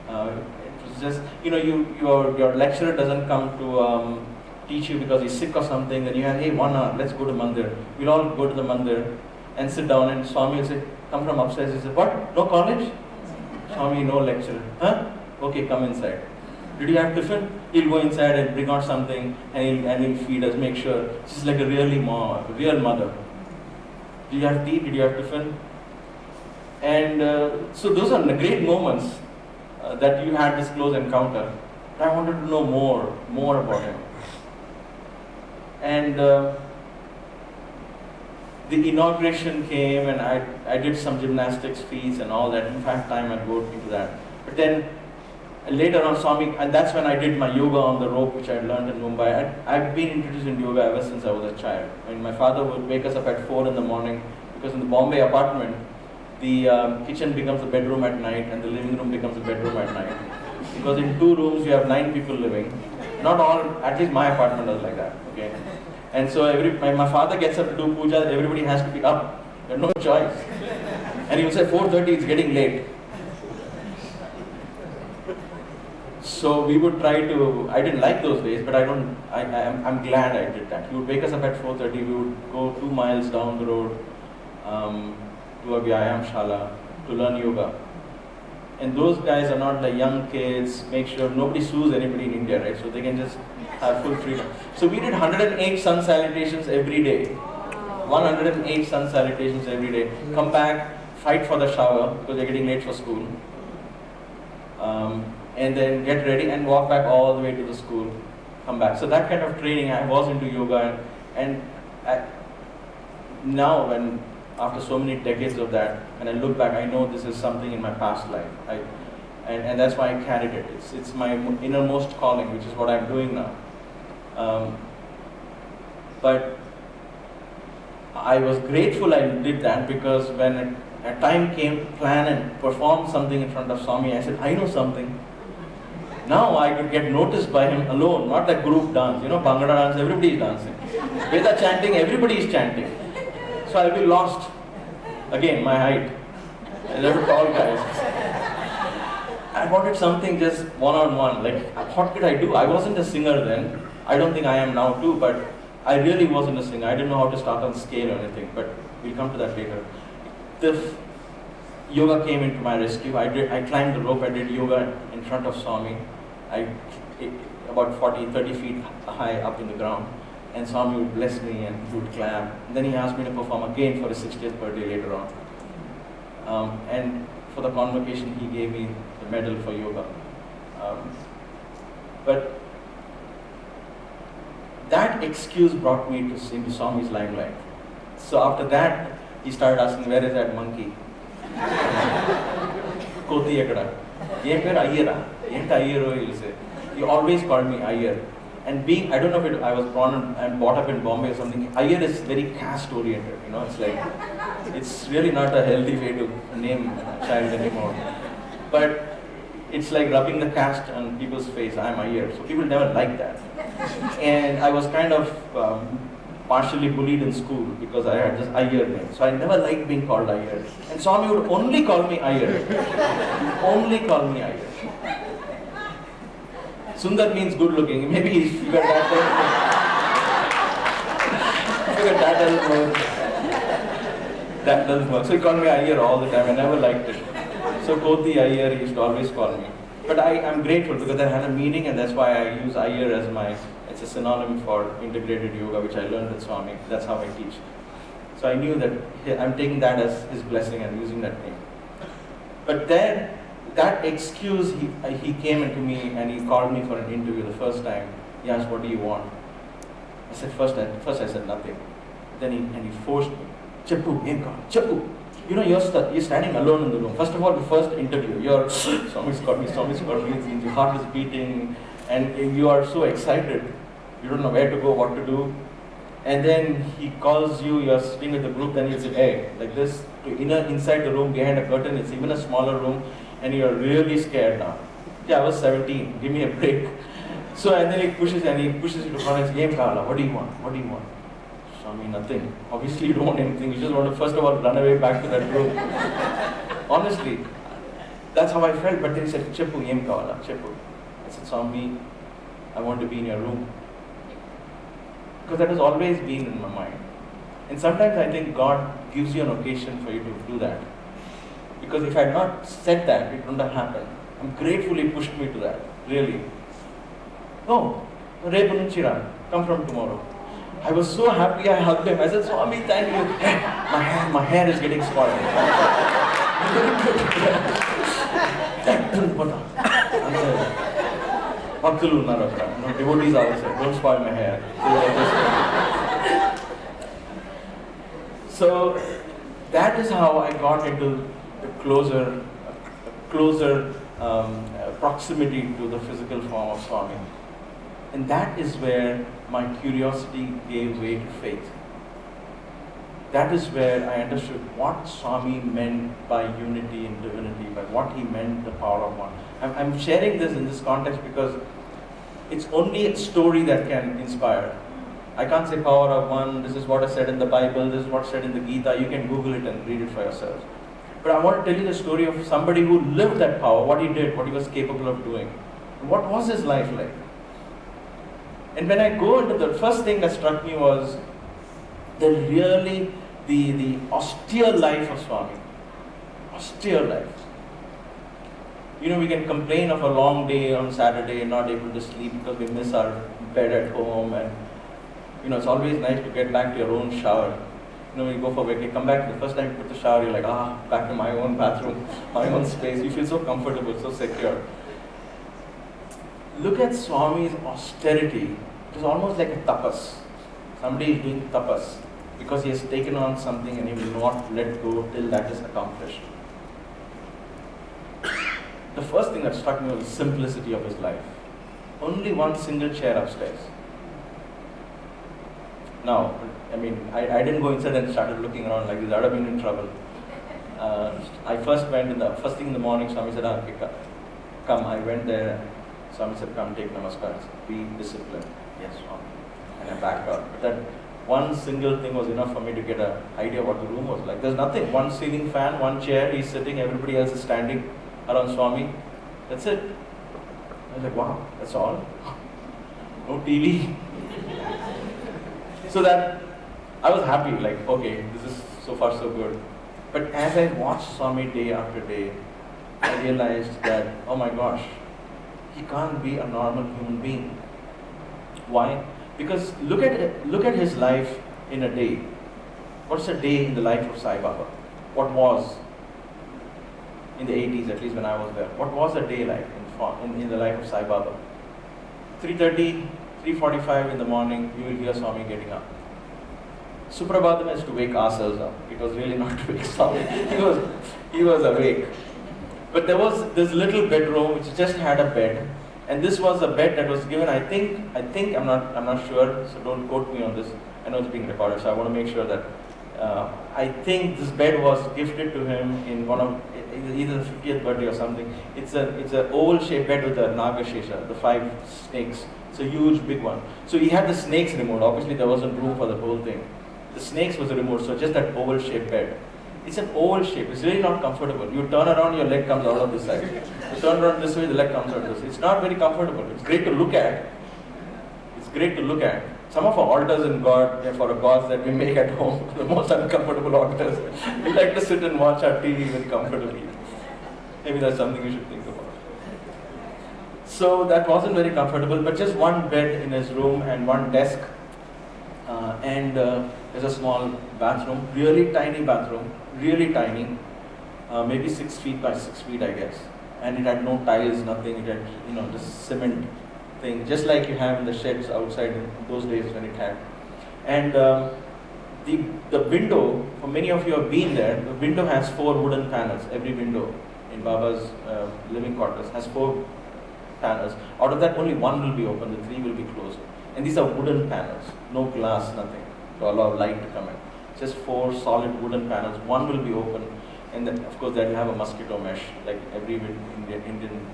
It was just, your lecturer doesn't come to teach you because he's sick or something, then you have, hey, 1 hour, let's go to mandir. We'll all go to the mandir and sit down, and Swami will say, come from upstairs. He said, what? No college? Swami, no lecturer. Huh? Okay, come inside. Did you have tiffin? He'll go inside and bring out something, and he'll feed us, make sure. She's like a real mother. Did you have tea? Did you have tiffin? And so those are the great moments that you had this close encounter. I wanted to know more about him. And the inauguration came, and I did some gymnastics feats and all that. In fact, time I'd go into that. But then later on, Swami, and that's when I did my yoga on the rope, which I had learned in Mumbai. I've been introduced in yoga ever since I was a child. And my father would wake us up at 4 in the morning, because in the Bombay apartment, the kitchen becomes a bedroom at night, and the living room becomes a bedroom at night. Because in 2 rooms, you have 9 people living. Not all, at least my apartment was like that, okay? And so my father gets up to do puja, everybody has to be up. There's no choice. And he would say, 4:30, it's getting late. So we would try to, I didn't like those days, but I'm glad I did that. He would wake us up at 4:30, we would go 2 miles down the road to a Vyayam Shala to learn yoga. And those guys are not the young kids, make sure nobody sues anybody in India, right? So they can just have full freedom. So we did 108 sun salutations every day. 108 sun salutations every day. Come back, fight for the shower, because they're getting late for school. And then get ready and walk back all the way to the school, come back. So that kind of training, I was into yoga, and now after so many decades of that, when I look back, I know this is something in my past life. And that's why I carried it. It's my innermost calling, which is what I'm doing now. But I was grateful I did that, because when a time came to plan and perform something in front of Swami, I said, I know something. Now I could get noticed by him alone, not like group dance. Bhangra dance, everybody is dancing. Veda chanting, everybody is chanting. So I'll be lost. Again, my height. I love tall guys. I wanted something just one-on-one. Like, what could I do? I wasn't a singer then. I don't think I am now too, but I really wasn't a singer. I didn't know how to start on scale or anything, but we'll come to that later. The yoga came into my rescue. I climbed the rope, I did yoga in front of Swami. About 30 feet high up in the ground. And Swami would bless me and he would clap. And then he asked me to perform again for his 60th birthday later on. And for the convocation, he gave me the medal for yoga. But that excuse brought me into Swami's limelight. So after that, he started asking, where is that monkey? Koti ekada. Ye per Iyer. Yenta Iyer, he'll say. He always called me Iyer. And I don't know if I was born and brought up in Bombay or something. Iyer is very caste oriented, it's like, it's really not a healthy way to name a child anymore. But it's like rubbing the caste on people's face, I'm Iyer. So people never like that. And I was kind of partially bullied in school because I had this Iyer name. So I never liked being called Iyer. And Swami would only call me Iyer. Only call me Iyer. Sunder means good looking. Maybe he figured that Because that doesn't work. That doesn't work. So he called me Iyer all the time. I never liked it. So Koti Iyer, he used to always call me. But I'm grateful because that had a meaning, and that's why I use Iyer as it's a synonym for integrated yoga, which I learned with Swami. That's how I teach. So I knew that I'm taking that as his blessing and using that name. But then, that excuse, he came into me and he called me for an interview the first time. He asked, what do you want? I said, first I said nothing. Then he forced me. Chappu, Chappu. You know, you're standing alone in the room. First of all, the first interview, Swami's got me, your heart is beating, and you are so excited. You don't know where to go, what to do. And then he calls you, you're sitting with the group, then you say, hey, like this, inside the room, behind a curtain, it's even a smaller room, and you're really scared now. Yeah, I was 17, give me a break. So, and then he pushes you to front and says, hey, Kala, what do you want? Swami, nothing. Obviously, you don't want anything. You just want to, first of all, run away back to that room. Honestly, that's how I felt. But then he said, Chappu, Yem Kala, Chappu. I said, Swami, I want to be in your room. Because that has always been in my mind. And sometimes I think God gives you an occasion for you to do that. Because if I had not said that, it wouldn't have happened. I'm grateful He pushed me to that, really. No, Rebunuchira, come from tomorrow. I was so happy, I hugged him. I said, Swami, thank you. My hair is getting spoiled. No, devotees always say, don't spoil my hair. So that is how I got into the closer proximity to the physical form of Swami. And that is where my curiosity gave way to faith. That is where I understood what Swami meant by unity and divinity, by what he meant the power of one. I'm sharing this in this context because it's only a story that can inspire. I can't say power of one, this is what is said in the Bible, this is what's said in the Gita, you can Google it and read it for yourself. But I want to tell you the story of somebody who lived that power, what he did, what he was capable of doing. What was his life like? And when I go into the first thing that struck me was the austere life of Swami. Austere life. You know, we can complain of a long day on Saturday and not able to sleep because we miss our bed at home, and you know, it's always nice to get back to your own shower. You know, when you go for vacation, come back, the first time you put the shower, you're like, back to my own bathroom, my own space. You feel so comfortable, so secure. Look at Swami's austerity. It is almost like a tapas. Somebody is doing tapas because he has taken on something and he will not let go till that is accomplished. The first thing that struck me was the simplicity of his life. Only one single chair upstairs. Now, I didn't go inside and started looking around like this. I would have been in trouble. I first went first thing in the morning. Swami said, come. I went there. Swami said, come, take namaskar. Be disciplined. Yes, Swami. And I backed out. But that one single thing was enough for me to get an idea what the room was like. There's nothing. One ceiling fan, one chair. He's sitting. Everybody else is standing around Swami. That's it. I was like, wow, that's all. No TV. So that I was happy, like, okay, this is so far so good. But as I watched Swami day after day, I realized that, oh my gosh, he can't be a normal human being. Why? Because look at his life in a day. What's a day in the life of Sai Baba? What was in the 80s, at least when I was there? What was a day like in the life of Sai Baba? 3:30, 3:45 in the morning, you will hear Swami getting up. Suprabhatam is to wake ourselves up. It was really not to wake Swami. He was awake. But there was this little bedroom which just had a bed, and this was a bed that was given. I think I'm not sure. So don't quote me on this. I know it's being recorded, so I want to make sure that I think this bed was gifted to him in one of either the 50th birthday or something. It's a oval-shaped bed with a Nagashesha, the 5 snakes. It's a huge, big one. So he had the snakes removed. Obviously, there wasn't room for the whole thing. The snakes was removed, so just that oval-shaped bed. It's an oval shape. It's really not comfortable. You turn around, your leg comes out of this side. You turn around this way, the leg comes out of this. It's not very comfortable. It's great to look at. It's great to look at. Some of our altars in God, for gods that we make at home, the most uncomfortable altars. We like to sit and watch our TV very comfortably. Maybe that's something you should think about. So that wasn't very comfortable, but just one bed in his room and one desk, and there's a small bathroom, really tiny bathroom, really tiny, maybe 6 feet by 6 feet, I guess. And it had no tiles, nothing. It had, this cement thing, just like you have in the sheds outside in those days when it had. And the window, for many of you have been there, the window has 4 wooden panels. Every window in Baba's living quarters has 4 panels. Out of that, only 1 will be open, the 3 will be closed. And these are wooden panels, no glass, nothing, to allow light to come in. Just 4 solid wooden panels, 1 will be open, and then of course that will have a mosquito mesh, like every Indian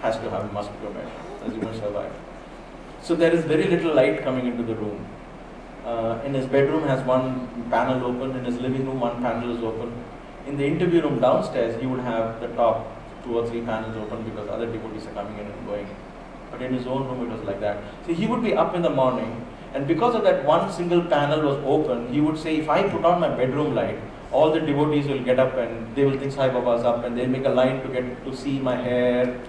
has to have a mosquito mesh, as you must survive. So there is very little light coming into the room. In his bedroom has 1 panel open, in his living room 1 panel is open. In the interview room downstairs, he would have the top 2 or 3 panels open because other devotees are coming in and going. But in his own room it was like that. So he would be up in the morning, and because of that one single panel was open, he would say, if I put on my bedroom light, all the devotees will get up and they will think Sai Baba's up, and they'll make a line to get to see my hair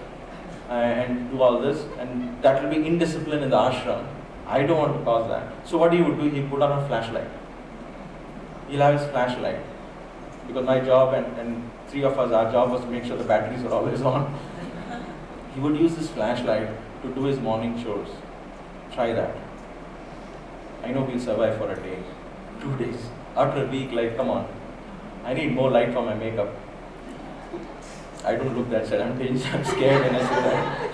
and do all this, and that will be indiscipline in the ashram. I don't want to cause that. So what he would do, he'd put on a flashlight. He'll have his flashlight. Because my job and 3 of us, our job was to make sure the batteries were always on. He would use this flashlight to do his morning chores. Try that. I know we'll survive for a day, 2 days. After a week, like, come on. I need more light for my makeup. I don't look that sad. I'm scared when I say that.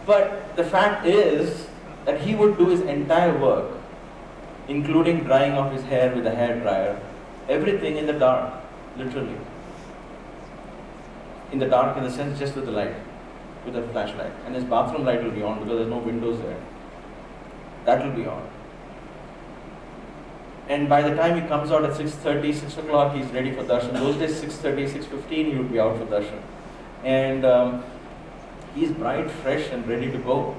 But the fact is that he would do his entire work, including drying off his hair with a hair dryer, everything in the dark, literally. In the dark, in the sense, just with the light, with a flashlight. And his bathroom light will be on because there's no windows there. That will be on. And by the time he comes out at 6:30, 6 o'clock, he's ready for darshan. Those days, 6:30, 6:15, he would be out for darshan. And he's bright, fresh, and ready to go.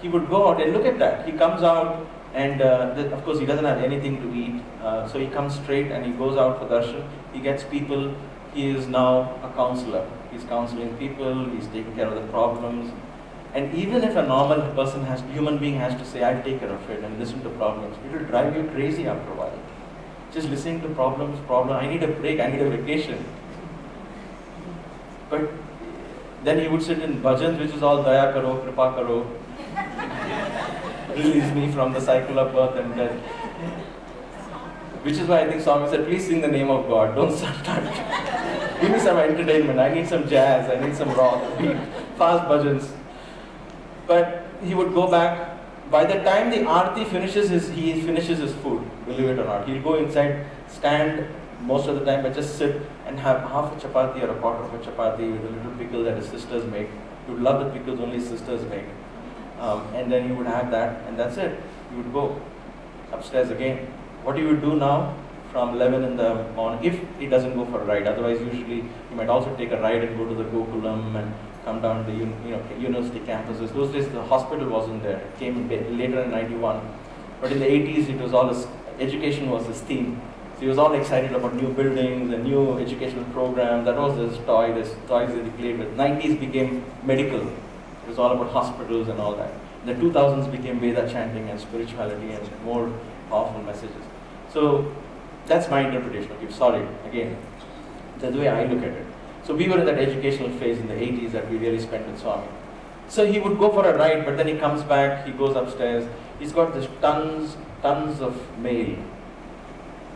He would go out, and look at that. He comes out, and of course, he doesn't have anything to eat. So he comes straight and he goes out for darshan. He gets people. He is now a counselor. He's counseling people. He's taking care of the problems. And even if a normal human being has to say, I'll take care of it and listen to problems, it will drive you crazy after a while. Just listening to problems, I need a break, I need a vacation. But then he would sit in bhajans, which is all daya karo, kripa karo, release me from the cycle of birth and death. Which is why I think Swami said, please sing the name of God, don't start. Give me some entertainment, I need some jazz, I need some rock, beat, fast bhajans. But he would go back. By the time the aarti finishes, he finishes his food, believe it or not. He'll go inside, stand most of the time, but just sit and have half a chapati or a quarter of a chapati with a little pickle that his sisters make. He would love the pickles only sisters make. And then he would have that, and that's it. He would go upstairs again. What he would do now, from 11 in the morning, if he doesn't go for a ride, otherwise usually he might also take a ride and go to the Gokulam and come down to university campuses. Those days the hospital wasn't there. It came later in 91. But in the 80s it was all education was his theme. So he was all excited about new buildings and new educational programs. That was his toys that he played with. 90s became medical. It was all about hospitals and all that. The 2000s became Veda chanting and spirituality and more powerful messages. So that's my interpretation. Okay, sorry, again, that's the way I look at it. So we were in that educational phase in the 80s that we really spent with Swami. So he would go for a ride, but then he comes back, he goes upstairs. He's got this tons of mail.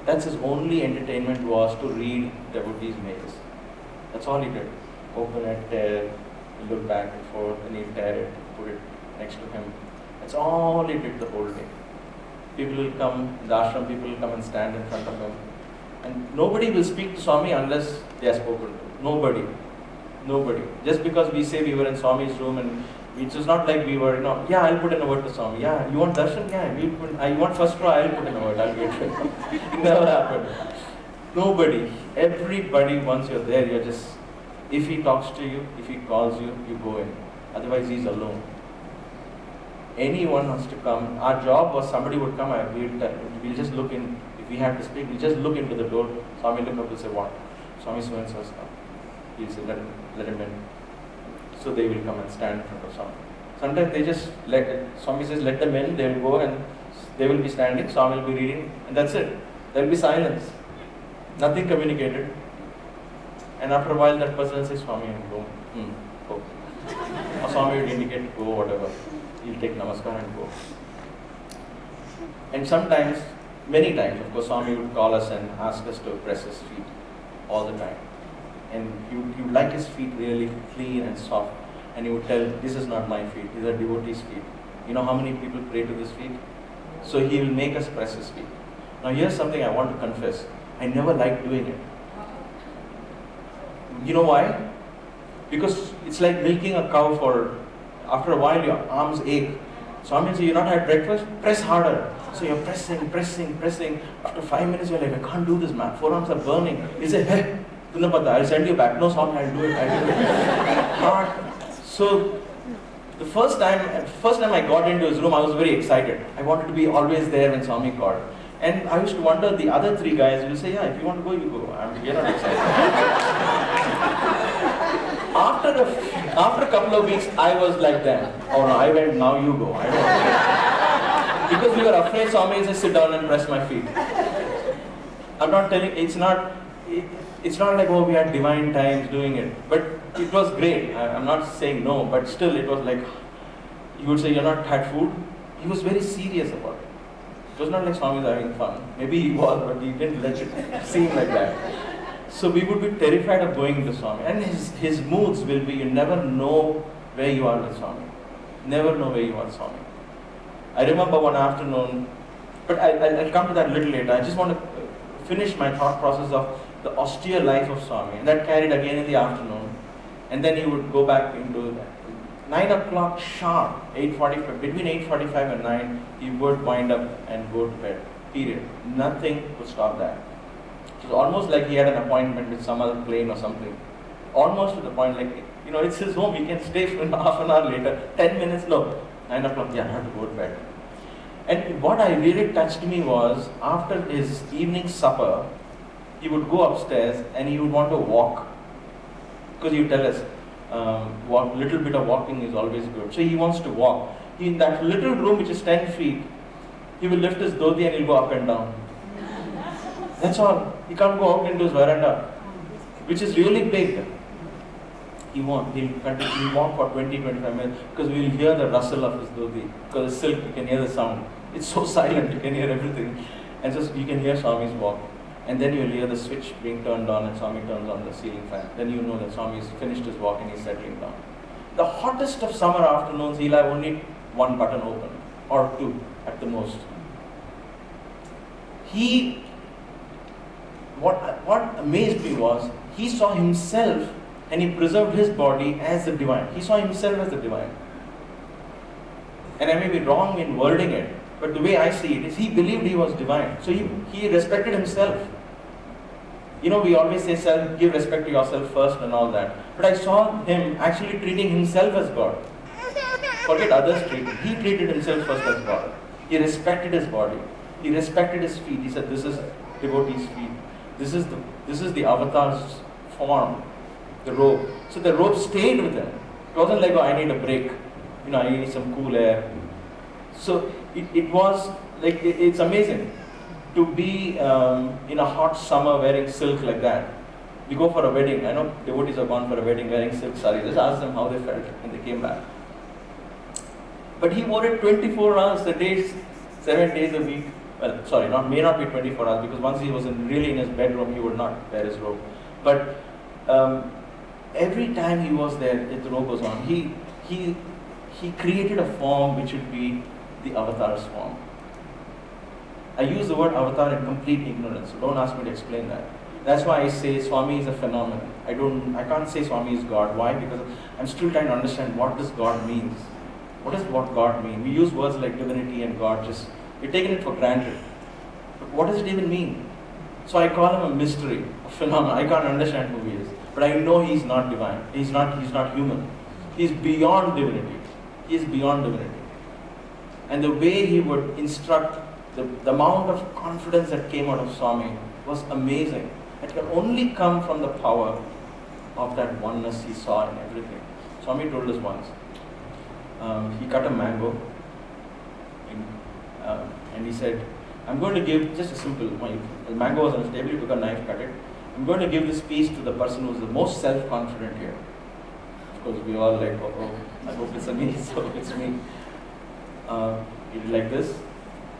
That's his only entertainment, was to read devotees' mails. That's all he did. Open it, tear, look back and forth, and he'd tear it, put it next to him. That's all he did the whole day. People will come, the ashram people will come and stand in front of him. And nobody will speak to Swami unless they are spoken to. Nobody. Just because we say we were in Swami's room, and it was not like we were, yeah, I'll put in a word to Swami. Yeah, you want darshan? Yeah, you want first row? I'll put in a word. I'll get it. It never happened. Nobody. Everybody, once you're there, you're just, if he talks to you, if he calls you, you go in. Otherwise, he's alone. anyone wants to come. Our job was somebody would come and we'll just look in. If we have to speak, we just look into the door. Swami look up and say, what? Swami so-and-so has come. He'll say, let him in. So they will come and stand in front of Swami. Sometimes they just Swami says, let them in, they will go and they will be standing, Swami will be reading, and that's it. There will be silence. Nothing communicated. And after a while that person will say, Swami, go. Go. Or Swami will indicate, go, whatever. He'll take namaskar and go. And sometimes, many times, of course, Swami would call us and ask us to press his feet all the time. And you would like his feet really clean and soft. And he would tell, this is not my feet, these are devotees' feet. You know how many people pray to this feet? So he will make us press his feet. Now here's something I want to confess. I never liked doing it. You know why? Because it's like milking a cow for, after a while your arms ache. Swami will say, you not had breakfast? Press harder. So you're pressing. After 5 minutes you're like, I can't do this, man. Forearms are burning. He said, hey, I'll send you back. No, Swami, I'll do it. Hard. So the first time I got into his room, I was very excited. I wanted to be always there when Swami called. And I used to wonder, the other three guys will say, yeah, if you want to go, you go. We're not excited. After a couple of weeks, I was like them. Oh no, I went, now you go. I don't want to. Because we were afraid Swami will just sit down and press my feet. I'm not telling, it's not like, oh, we had divine times doing it. But it was great. I'm not saying no, but still it was like, you would say, you're not had food. He was very serious about it. It was not like Swami was having fun. Maybe he was, but he didn't let it seem like that. So we would be terrified of going into Swami. And his moods will be, you never know where you are with Swami. Never know where you are with Swami. I remember one afternoon, but I'll come to that a little later. I just want to finish my thought process of the austere life of Swami. And that carried again in the afternoon. And then he would go back into 9 o'clock sharp, 8:45, between 8:45 and 9, he would wind up and go to bed. Period. Nothing would stop that. It was almost like he had an appointment with some other plane or something. Almost to the point like, it's his home, he can stay for half an hour later, 10 minutes, no, 9 o'clock, yeah, I have to go to bed. And what I really touched me was, after his evening supper, he would go upstairs and he would want to walk. Because you tell us, little bit of walking is always good. So he wants to walk. In that little room which is 10 feet, he will lift his dhoti and he'll go up and down. That's all. He can't go out into his veranda, which is really big. He won't. He'll walk for 20-25 minutes because we will hear the rustle of his dhoti. Because it's silk, you can hear the sound. It's so silent, you can hear everything. And just you can hear Swami's walk. And then you'll hear the switch being turned on and Swami turns on the ceiling fan. Then you know that Swami's finished his walk and he's settling down. The hottest of summer afternoons, he'll have only one button open, or two at the most. What amazed me was, he saw himself and he preserved his body as the divine. He saw himself as the divine. And I may be wrong in wording it, but the way I see it is, he believed he was divine. So he respected himself. We always say, give respect to yourself first and all that. But I saw him actually treating himself as God. Forget others treated. He treated himself first as God. He respected his body. He respected his feet. He said, this is devotee's feet. This is the avatar's form, the robe. So the robe stayed with him. It wasn't like, oh, I need a break. I need some cool air. So it was like, it's amazing to be in a hot summer wearing silk like that. We go for a wedding. I know devotees have gone for a wedding wearing silk sari. Just ask them how they felt when they came back. But he wore it 24 hours a day, 7 days a week. Well, sorry, may not be 24 hours, because once he was really in his bedroom, he would not wear his robe. But every time he was there, the robe was on. He created a form which would be the avatar's form. I use the word avatar in complete ignorance, so don't ask me to explain that. That's why I say Swami is a phenomenon. I can't say Swami is God. Why? Because I'm still trying to understand what does God means. What does God mean? We use words like divinity and God, we're taking it for granted. But what does it even mean? So I call him a mystery, a phenomenon. I can't understand who he is. But I know he's not divine. He's not human. He's beyond divinity. He is beyond divinity. And the way he would instruct, the amount of confidence that came out of Swami was amazing. It can only come from the power of that oneness he saw in everything. Swami told us once, he cut a mango and he said, I'm going to give just a simple, the mango was on his table, he took a knife, cut it. I'm going to give this piece to the person who's the most self-confident here. Of course, we all like, oh, I hope it's me, so it's me. He did like this,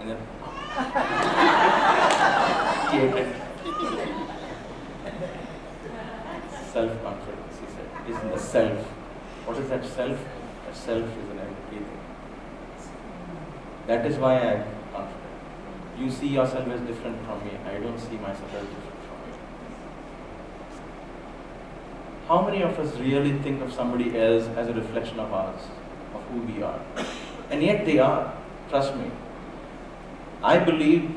and then he ate it. Self-confidence, he said, is in the self. What is that self? That self is in everything. That is why I am confident. You see yourself as different from me. I don't see myself as different from you. How many of us really think of somebody else as a reflection of us, of who we are? And yet they are. Trust me. I believe,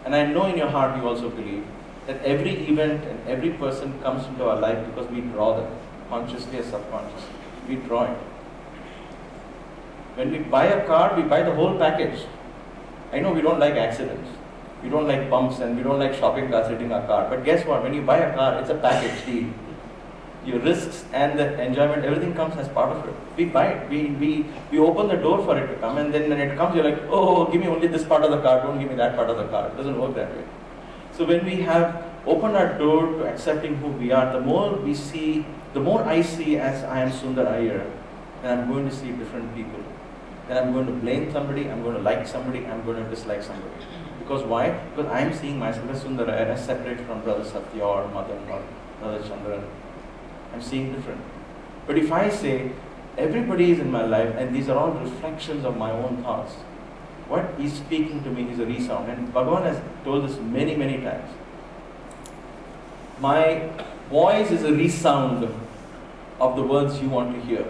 and I know in your heart you also believe, that every event and every person comes into our life because we draw them, consciously or subconsciously. We draw it. When we buy a car, we buy the whole package. I know we don't like accidents, we don't like bumps, and we don't like shopping carts hitting our car. But guess what? When you buy a car, it's a package deal. Your risks and the enjoyment, everything comes as part of it. We buy it. We open the door for it to come, and then when it comes, you're like, oh, give me only this part of the car, don't give me that part of the car. It doesn't work that way. So when we have opened our door to accepting who we are, the more we see, the more I see as I am Sunder Iyer, and I'm going to see different people. Then I'm going to blame somebody, I'm going to like somebody, I'm going to dislike somebody. Because why? Because I'm seeing myself as Sunder Iyer, as separate from Brother Sathya or Madan or Brother Chandran. I'm seeing different. But if I say, everybody is in my life and these are all reflections of my own thoughts, what is speaking to me is a resound. And Bhagavan has told this many, many times. My voice is a resound of the words you want to hear.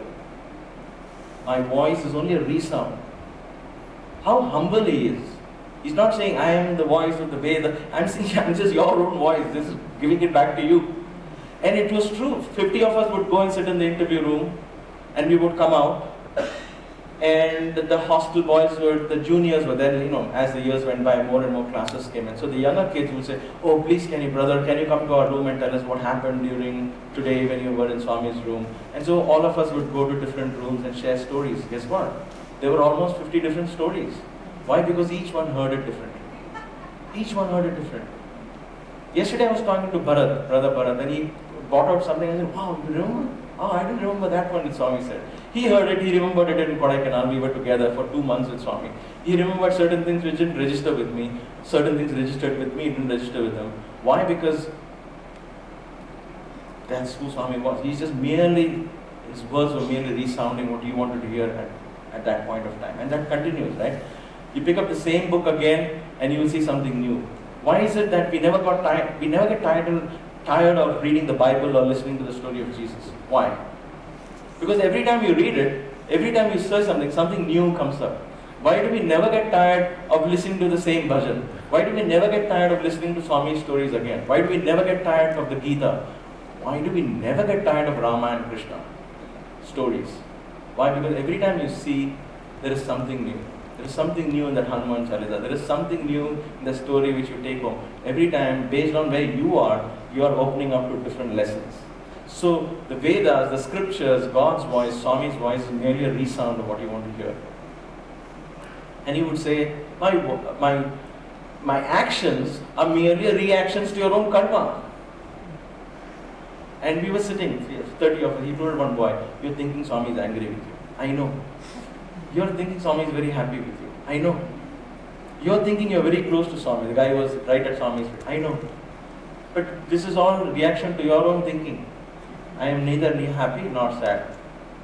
My voice is only a resound. How humble he is. He's not saying, I am the voice of the Veda. I'm saying, I'm just your own voice. This is giving it back to you. And it was true. 50 of us would go and sit in the interview room and we would come out. And the hostel boys were, the juniors were there, as the years went by, more and more classes came in. So the younger kids would say, oh, please, can you come to our room and tell us what happened during today when you were in Swami's room. And so all of us would go to different rooms and share stories. Guess what? There were almost 50 different stories. Why? Because each one heard it differently. Each one heard it differently. Yesterday I was talking to Brother Bharat, and he brought out something and I said, wow, you remember? Oh, I didn't remember that one, Swami said. He heard it, he remembered it in Kodaikanal. We were together for 2 months with Swami. He remembered certain things which didn't register with me. Certain things registered with me, didn't register with him. Why? Because that's who Swami was. He's just merely, his words were merely resounding what you wanted to hear at that point of time. And that continues, right? You pick up the same book again and you will see something new. Why is it that we never get tired of reading the Bible or listening to the story of Jesus? Why? Because every time you read it, every time you search something, something new comes up. Why do we never get tired of listening to the same bhajan? Why do we never get tired of listening to Swami's stories again? Why do we never get tired of the Gita? Why do we never get tired of Rama and Krishna stories? Why? Because every time you see, there is something new. There is something new in that Hanuman Chalisa. There is something new in the story which you take home. Every time, based on where you are opening up to different lessons. So the Vedas, the scriptures, God's voice, Swami's voice is merely a resound of what you want to hear. And he would say, my actions are merely reactions to your own karma. And we were sitting, 30 of us, he told one boy, you're thinking Swami is angry with you. I know. You're thinking Swami is very happy with you. I know. You're thinking you're very close to Swami. The guy was right at Swami's feet. I know. But this is all reaction to your own thinking. I am neither happy nor sad.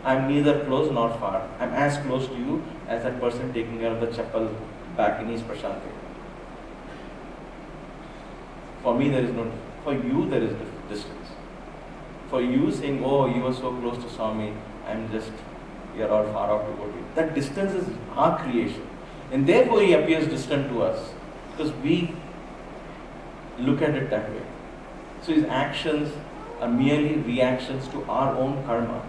I am neither close nor far. I am as close to you as that person taking care of the chapel back in East Prashanti. For me there is no, for you there is distance. For you saying, oh, you are so close to Swami, I am just, we are all far off devotee. That distance is our creation. And therefore he appears distant to us. Because we look at it that way. So his actions are merely reactions to our own karma.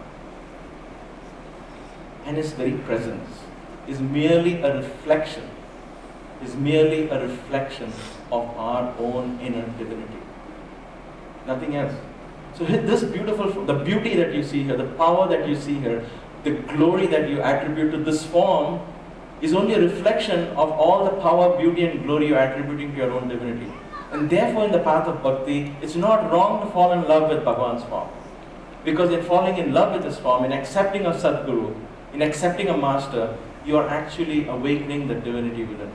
And his very presence is merely a reflection, of our own inner divinity. Nothing else. So this the beauty that you see here, the power that you see here, the glory that you attribute to this form is only a reflection of all the power, beauty and glory you're attributing to your own divinity. And therefore in the path of bhakti, it's not wrong to fall in love with Bhagavan's form. Because in falling in love with his form, in accepting a Sadguru, in accepting a master, you are actually awakening the divinity within.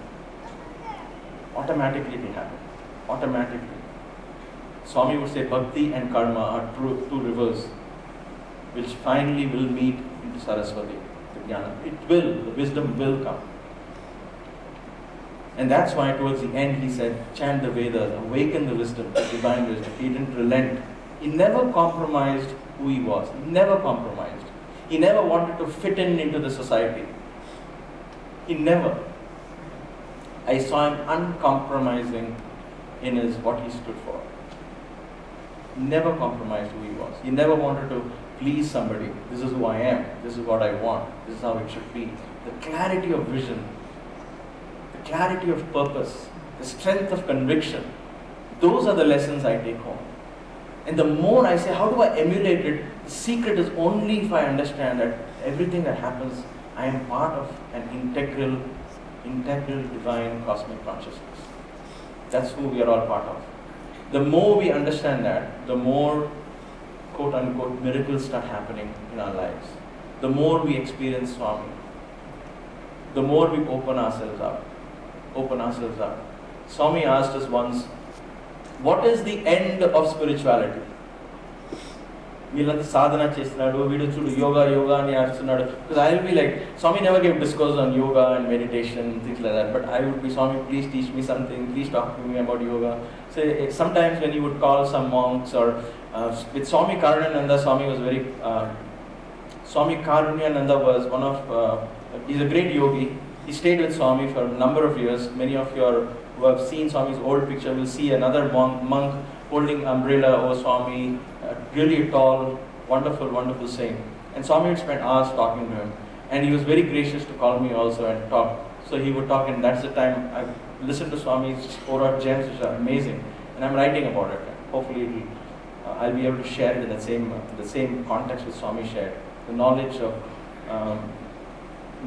Automatically it will happen. Automatically. Swami would say bhakti and karma are two rivers which finally will meet into Saraswati, the jnana. It will, the wisdom will come. And that's why towards the end he said, chant the Vedas, awaken the wisdom, the divine wisdom. He didn't relent. He never compromised who he was. Never compromised. He never wanted to fit in into the society. He never. I saw him uncompromising in what he stood for. He never compromised who he was. He never wanted to please somebody. This is who I am. This is what I want. This is how it should be. The clarity of vision, the clarity of purpose, the strength of conviction, those are the lessons I take home. And the more I say, how do I emulate it? The secret is only if I understand that everything that happens, I am part of an integral divine cosmic consciousness. That's who we are all part of. The more we understand that, the more quote unquote miracles start happening in our lives. The more we experience Swami, the more we open ourselves up. Swami asked us once, what is the end of spirituality? Veelanతా sadhana chestunadu, veedu chudu yoga ani astunnadu. Because I will be like, Swami never gave discourse on yoga and meditation, things like that. But I would be, Swami, please teach me something. Please talk to me about yoga. So sometimes when he would call some monks or with Swami Karunyananda, Swami was very. Swami Karunyananda was one of. He's a great yogi. He stayed with Swami for a number of years. Many of you who have seen Swami's old picture will see another monk holding umbrella over Swami, really tall, wonderful saint. And Swami would spend hours talking to him. And he was very gracious to call me also and talk. So he would talk, and that's the time I listened to Swami's Aura gems, which are amazing. And I'm writing about it. Hopefully I'll be able to share it in the same context with Swami shared. The knowledge of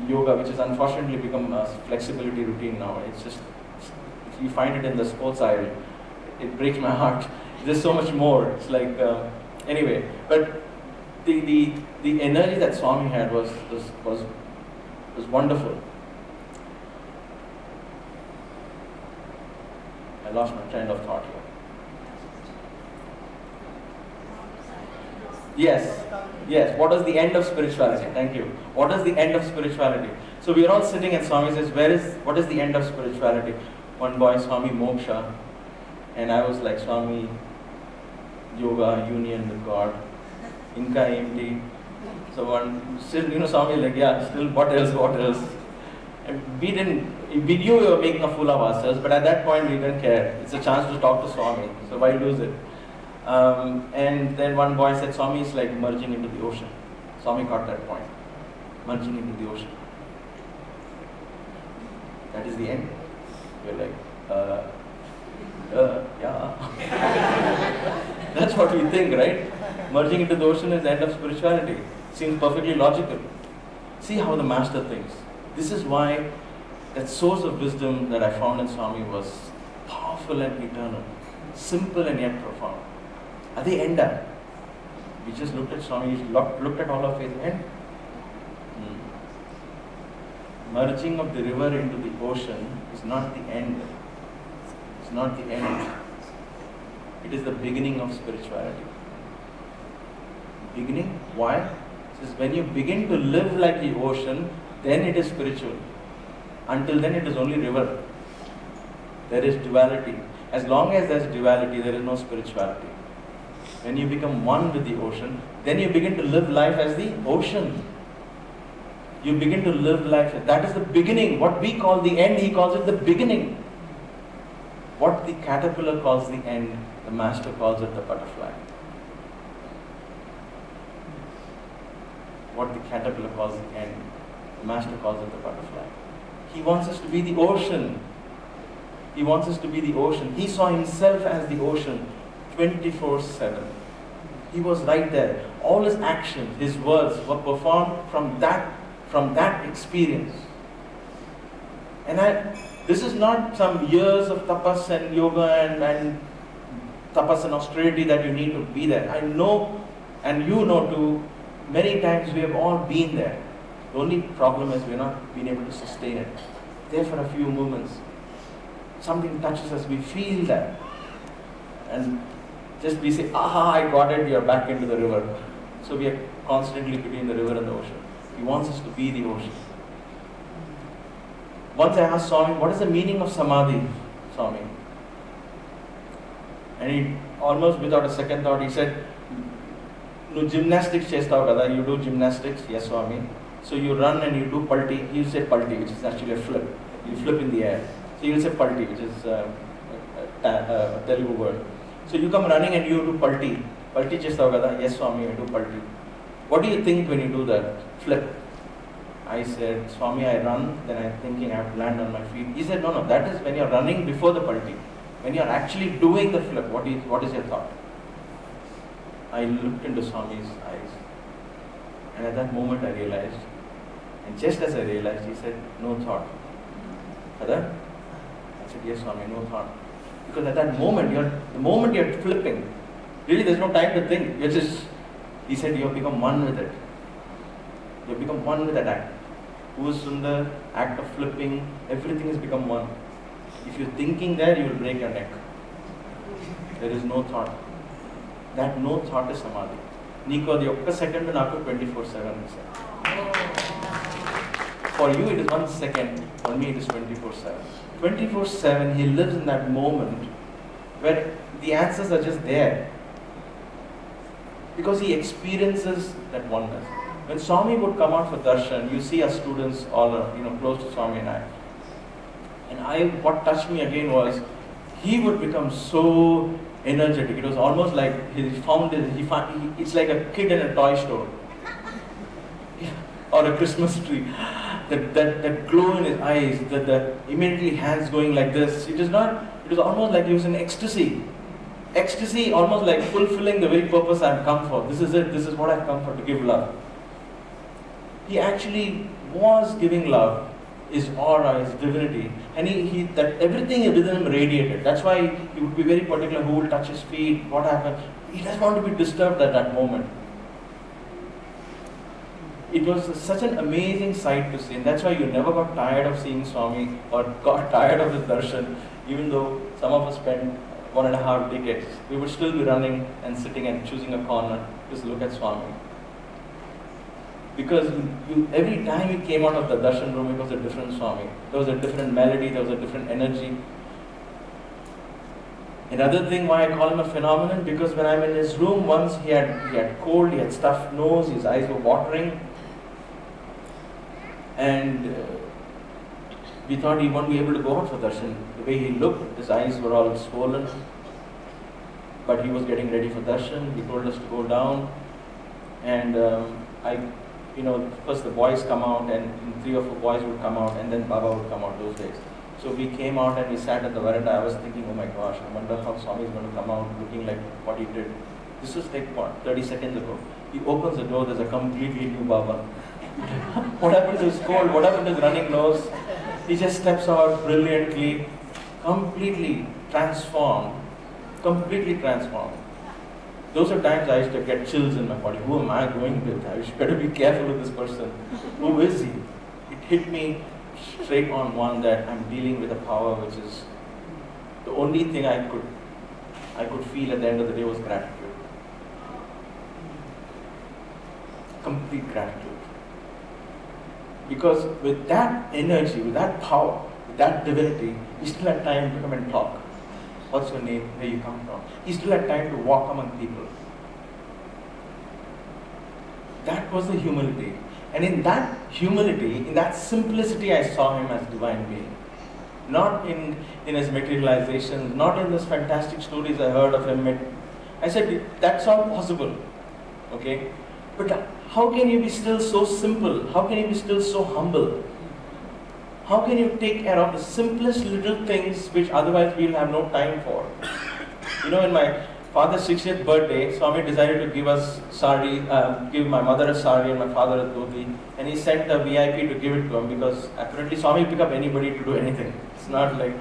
yoga, which has unfortunately become a flexibility routine now. It's just, you find it in the sports aisle. It breaks my heart. There's so much more. It's like, anyway. But the energy that Swami had was wonderful. I lost my train of thought here. Yes. What is the end of spirituality? Thank you. What is the end of spirituality? So we are all sitting and Swami says, what is the end of spirituality? One boy, Swami Moksha. And I was like, Swami, yoga, union with God. Inka empty. So still, Swami like, yeah, still what else? And we knew we were making a fool of ourselves, but at that point we didn't care. It's a chance to talk to Swami, so why lose it? And then one boy said, Swami is like merging into the ocean. Swami caught that point. Merging into the ocean. That is the end. We're like, yeah. That's what we think, right? Merging into the ocean is the end of spirituality. Seems perfectly logical. See how the master thinks. This is why that source of wisdom that I found in Swami was powerful and eternal, simple and yet profound. At the end, we just looked at Swami, looked at all of his end. Merging of the river into the ocean is not the end. It's not the end. It is the beginning of spirituality. Beginning? Why? It says when you begin to live like the ocean, then it is spiritual. Until then it is only river. There is duality. As long as there is duality, there is no spirituality. When you become one with the ocean, then you begin to live life as the ocean. You begin to live life. That is the beginning. What we call the end, he calls it the beginning. What the caterpillar calls the end, the master calls it the butterfly. What the caterpillar calls the end, The Master calls it the butterfly. He wants us to be the ocean. He wants us to be the ocean. He saw himself as the ocean 24/7. He was right there. All his actions, his words were performed from that experience. And this is not some years of tapas and yoga and tapas and austerity that you need to be there. I know, and you know too, many times we have all been there. The only problem is we're not being able to sustain it. There for a few moments. Something touches us, we feel that. And just we say, aha, I got it, you're back into the river. So we are constantly between the river and the ocean. He wants us to be the ocean. Once I asked Swami, what is the meaning of samadhi, Swami? And he almost without a second thought, he said, no, gymnastics chestav kada, you do gymnastics, yes Swami. So you run and you do palti, he will say palti, which is actually a flip. You flip in the air. So you will say palti, which is a Telugu word. So you come running and you do palti. Palti chestav kada, yes Swami, I do palti. What do you think when you do that flip? I said, Swami, I run, then I'm thinking I have to land on my feet. He said, no, that is when you're running before the palti. When you're actually doing the flip, what is your thought? I looked into Swami's eyes. And at that moment I realized, and just as I realized, he said, no thought. Father? I said, yes Swami, no thought. Because at that moment, the moment you're flipping, really there's no time to think. He said, you have become one with it. You have become one with that act. Who is Sunder, act of flipping, everything has become one. If you're thinking there, you will break your neck. There is no thought. That no thought is samadhi. Niko, the okka second naku 24/7. For you it is 1 second, for me it is 24/7. 24/7, he lives in that moment where the answers are just there. Because he experiences that oneness. When Swami would come out for darshan, you see our students all close to Swami and I. What touched me again was, he would become so energetic. It was almost like it's like a kid in a toy store. Or a Christmas tree. That glow in his eyes, the immediately hands going like this. It was almost like he was in ecstasy. Ecstasy, almost like fulfilling the very purpose I've come for. This is it, this is what I've come for, to give love. He actually was giving love, his aura, his divinity, and that everything within him radiated. That's why he would be very particular who will touch his feet, what happened. He doesn't want to be disturbed at that moment. It was such an amazing sight to see, and that's why you never got tired of seeing Swami or got tired of his darshan, even though some of us spent 1.5 decades. We would still be running and sitting and choosing a corner, just look at Swami. Because every time you came out of the darshan room, it was a different Swami. There was a different melody, there was a different energy. Another thing why I call him a phenomenon, because when I'm in his room once, he had cold, he had stuffed nose, his eyes were watering. And we thought he won't be able to go out for darshan. The way he looked, his eyes were all swollen. But he was getting ready for darshan. He told us to go down. And first the boys come out, and 3 or 4 boys would come out, and then Baba would come out those days. So we came out and we sat at the veranda. I was thinking, oh my gosh, I wonder how Swami is going to come out looking like what he did. This was like 30 seconds ago. He opens the door, there's a completely new Baba. What happened to his cold? What happened to his running nose? He just steps out brilliantly, completely transformed. Those are times I used to get chills in my body. Who am I going with? I better be careful with this person. Who is he? It hit me straight on one that I'm dealing with a power which is the only thing I could feel at the end of the day was gratitude. Complete gratitude. Because with that energy, with that power, with that divinity, he still had time to come and talk. What's your name? Where you come from? He still had time to walk among people. That was the humility. And in that humility, in that simplicity, I saw him as divine being. Not in his materializations, not in those fantastic stories I heard of him. I said, that's all possible. Okay? But how can you be still so simple? How can you be still so humble? How can you take care of the simplest little things which otherwise we'll have no time for? In my father's 60th birthday, Swami decided to give us sari, give my mother a sari and my father a dhoti, and he sent a VIP to give it to him because apparently Swami pick up anybody to do anything. It's not like,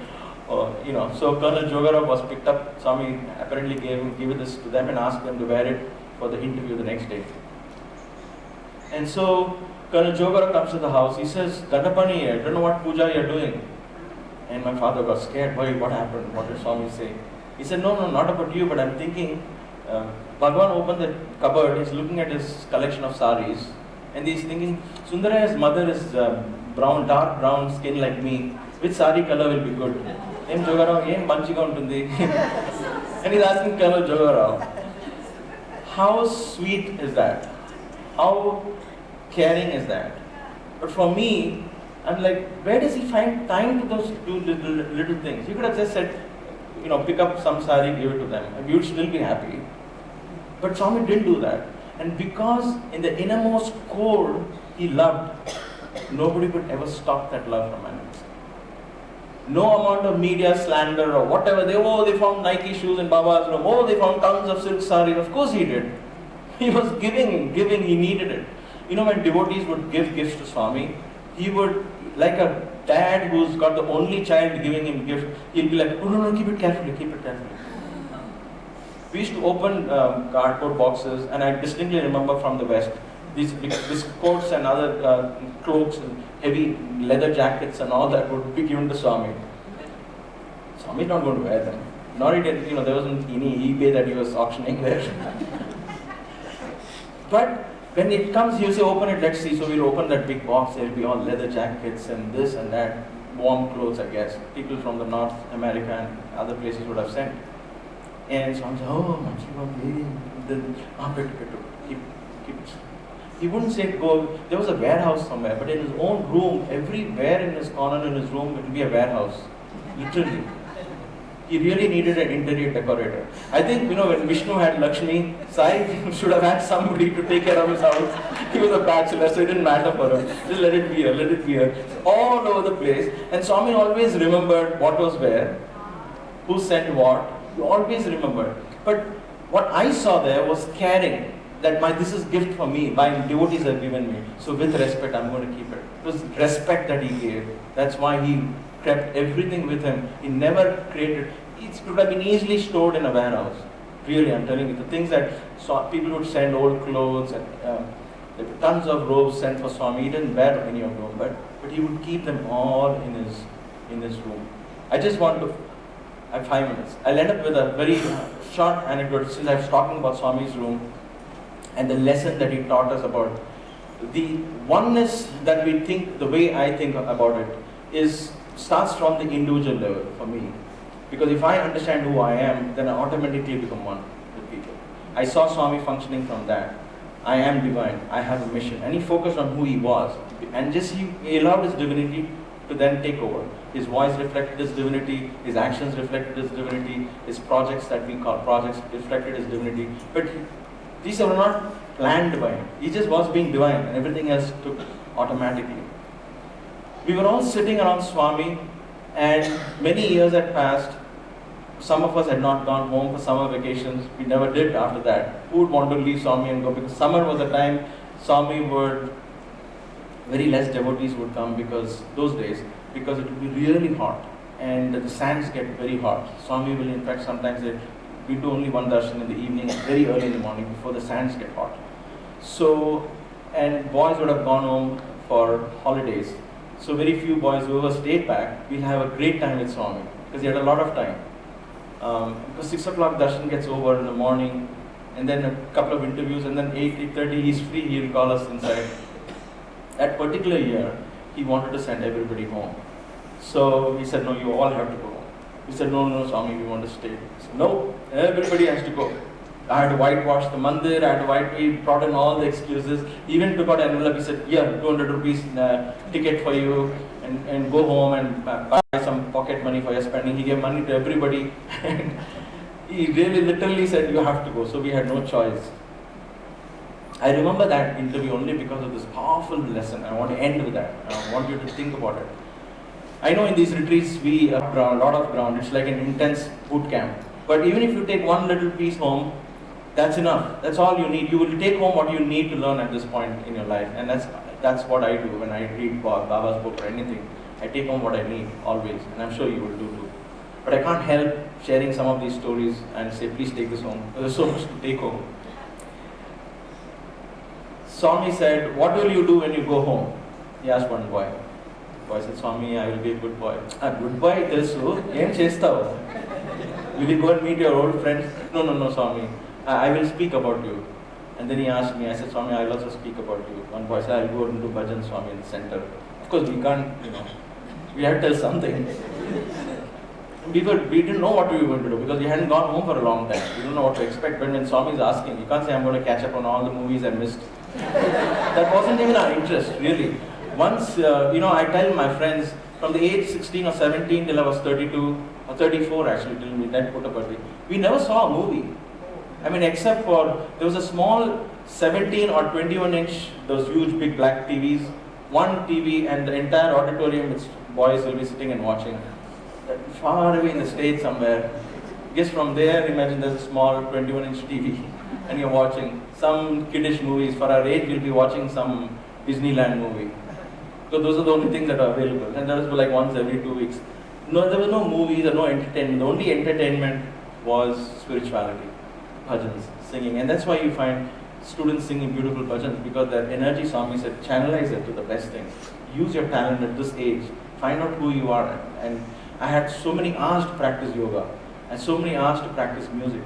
So Colonel Jogarov was picked up. Swami apparently gave this to them and asked them to wear it for the interview the next day. And so Colonel Jogarov comes to the house. He says, Dandapani, I don't know what puja you're doing. And my father got scared. Why? What happened? What did Swami say? He said, no, not about you, but I'm thinking, Bhagwan opened the cupboard, he's looking at his collection of saris, and he's thinking, Sundaraya's mother is dark brown skin like me, which sari color will be good? And he's asking Colonel Jogarov, how sweet is that? How caring is that? But for me, I'm like, where does he find time to those two little things? He could have just said, pick up some sari, give it to them, and we would still be happy. But Swami didn't do that. And because in the innermost core he loved, nobody could ever stop that love from manifesting. No amount of media slander or whatever, they found Nike shoes in Baba's room, they found tons of silk saris. Of course he did. He was giving, he needed it. When devotees would give gifts to Swami, he would, like a dad who's got the only child giving him gift, he'll be like, no, keep it carefully. We used to open cardboard boxes, and I distinctly remember from the West, these coats and other cloaks and heavy leather jackets and all that would be given to Swami. Swami's not going to wear them. Nor he did, there wasn't any eBay that he was auctioning there. But when it comes, he'll say, open it, let's see. So we'll open that big box, there'll be all leather jackets and this and that, warm clothes, I guess. People from the North America and other places would have sent. And so I'm saying, keep it. He wouldn't say go, there was a warehouse somewhere, but in his own room, everywhere in his corner in his room, it would be a warehouse. Literally. He really needed an interior decorator. I think, when Vishnu had Lakshmi, Sai should have had somebody to take care of his house. He was a bachelor, so it didn't matter for him. Just let it be here. All over the place. And Swami always remembered what was where, who sent what. He always remembered. But what I saw there was caring. That this is gift for me, my devotees have given me. So with respect, I'm going to keep it. It was respect that he gave. That's why he kept everything with him. He never created. It could have been easily stored in a warehouse. Really, I'm telling you, the things that people would send old clothes and there were tons of robes sent for Swami. He didn't wear any of them, but he would keep them all in his room. I just want to. I have 5 minutes. I'll end up with a very short anecdote since I was talking about Swami's room and the lesson that he taught us about the oneness that we think, the way I think about it, starts from the individual level for me. Because if I understand who I am, then I automatically become one with people. I saw Swami functioning from that. I am divine, I have a mission. And he focused on who he was. And he allowed his divinity to then take over. His voice reflected his divinity, his actions reflected his divinity, his projects that we call projects reflected his divinity. But these were not planned divine. He just was being divine and everything else took automatically. We were all sitting around Swami and many years had passed. Some of us had not gone home for summer vacations. We never did after that. Who would want to leave Swami and go? Because summer was a time Swami would, very less devotees would come because it would be really hot and the sands get very hot. Swami will in fact sometimes say, we do only one darshan in the evening and very early in the morning before the sands get hot. So, and boys would have gone home for holidays. So very few boys who ever stayed back, we'll have a great time with Swami because he had a lot of time. Because 6 o'clock darshan gets over in the morning and then a couple of interviews and then 8:30 he's free, he'll call us inside. That particular year, he wanted to send everybody home. So he said, no, you all have to go home. We said, no, Swami, we want to stay. He said, no, everybody has to go. I had to whitewash the mandir, he brought in all the excuses. He even took out an envelope, he said, yeah, 200 rupees ticket for you and go home and buy some pocket money for your spending. He gave money to everybody and he really literally said, you have to go. So we had no choice. I remember that interview only because of this powerful lesson. I want to end with that. I want you to think about it. I know in these retreats we have a lot of ground. It's like an intense boot camp. But even if you take one little piece home, that's enough. That's all you need. You will take home what you need to learn at this point in your life. And that's what I do when I read Baba's book or anything. I take home what I need, always. And I'm sure you will do too. But I can't help sharing some of these stories and say, please take this home. There's so much to take home. Swami said, what will you do when you go home? He asked one boy. The boy said, Swami, I will be a good boy. A good boy, telusu. Em chestavu? Will you go and meet your old friends? No, Swami. I will speak about you. And then he asked me, I said, Swami, I will also speak about you. One boy said, I will go and do bhajan, Swami, in the center. Of course, we can't, we had to tell something. We didn't know what we were going to do because we hadn't gone home for a long time. We didn't know what to expect. But when Swami is asking, you can't say, I'm going to catch up on all the movies I missed. That wasn't even our interest, really. Once, I tell my friends, from the age 16 or 17 till I was 32, or 34 actually, till we then put a birthday, we never saw a movie. I mean, except for, there was a small 17 or 21 inch, those huge big black TVs, one TV and the entire auditorium which boys will be sitting and watching. That far away in the stage somewhere. Just from there, imagine there's a small 21 inch TV and you're watching some kiddish movies. For our age, we'll be watching some Disneyland movie. So those are the only things that are available. And that was like once every 2 weeks. No, there was no movies or no entertainment. The only entertainment was spirituality, bhajans, singing. And that's why you find students singing beautiful bhajans, because their energy, Swami said, channelize it to the best things. Use your talent at this age. Find out who you are. And I had so many hours to practice yoga and so many hours to practice music.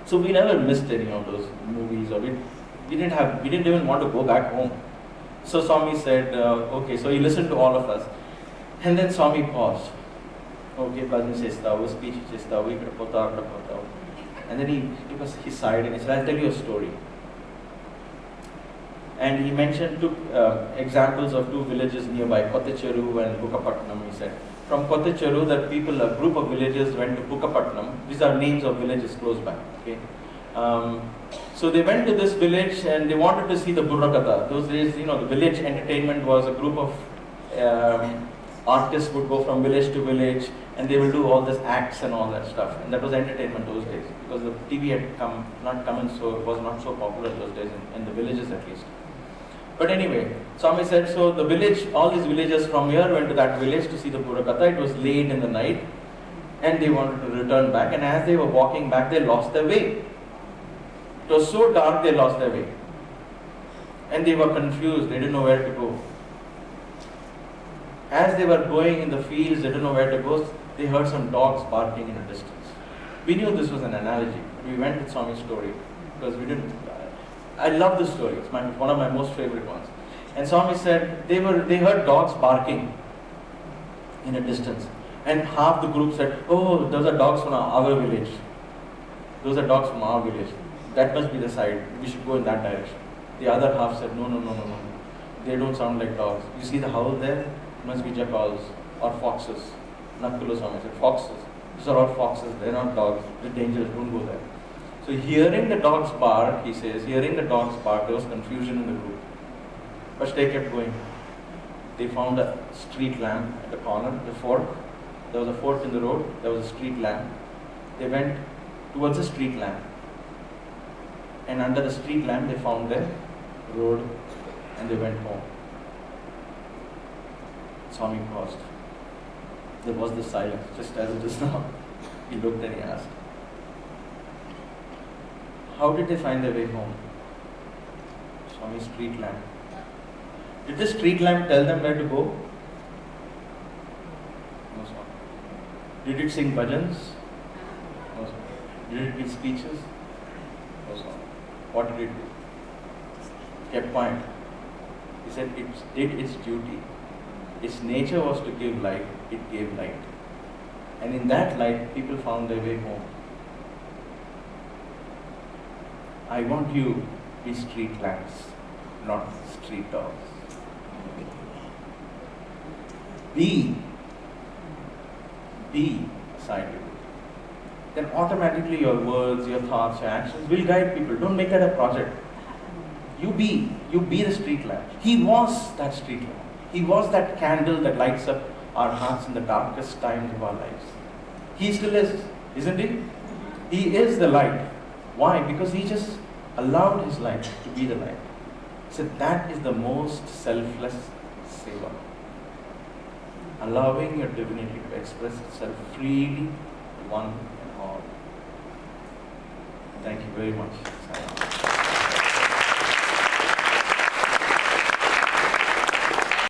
So we never missed any of those movies, or we didn't even want to go back home. So Swami said, okay, so he listened to all of us. And then Swami paused. Okay, bhajan chestavu, speech chestavu, ikkada potavu. And then he sighed and he said, I'll tell you a story. And he mentioned two examples of two villages nearby, Kottacheru and Bukapatnam, he said. From Kottacheru, a group of villagers went to Bukapatnam. These are names of villages close by. Okay. So they went to this village and they wanted to see the Burrakatha. Those days, the village entertainment was a group of artists would go from village to village and they will do all this acts and all that stuff. And that was entertainment those days because the TV had not come in, so it was not so popular those days, in the villages at least. But anyway, Swami said, so the village, all these villagers from here went to that village to see the Burrakatha. It was late in the night and they wanted to return back, and as they were walking back, they lost their way. It was so dark, they lost their way. And they were confused, they didn't know where to go. As they were going in the fields, they didn't know where to go, they heard some dogs barking in a distance. We knew this was an analogy. We went with Swami's story because I love this story. It's one of my most favorite ones. And Swami said they heard dogs barking in a distance. And half the group said, oh, those are dogs from our village. Those are dogs from our village. That must be the side. We should go in that direction. The other half said, no. They don't sound like dogs. You see the howl there? It must be jackals or foxes. Nakulu Swami said, foxes. These are all foxes. They're not dogs. They're dangerous. Don't go there. So hearing the dogs bark, he says, there was confusion in the group. But they kept going. They found a street lamp at the corner, the fork. There was a fork in the road. There was a street lamp. They went towards the street lamp. And under the street lamp, they found their road and they went home. Swami paused. There was this silence, just as it is now. He looked and he asked, how did they find their way home? Swami's street lamp. Did the street lamp tell them where to go? No, Swami. Did it sing bhajans? No, Swami. Did it give speeches? No, Swami. What did it do? It kept quiet. He said it did its duty. Its nature was to give light, it gave light. And in that light, people found their way home. I want you to be street lamps, not street dogs. Be side people. Then automatically your words, your thoughts, your actions will guide people. Don't make that a project. You be the street lamp. He was that street lamp. He was that candle that lights up our hearts in the darkest times of our lives. He still is, isn't he? He is the light. Why? Because he just allowed his light to be the light. So that is the most selfless seva. Allowing your divinity to express itself freely to one and all. Thank you very much.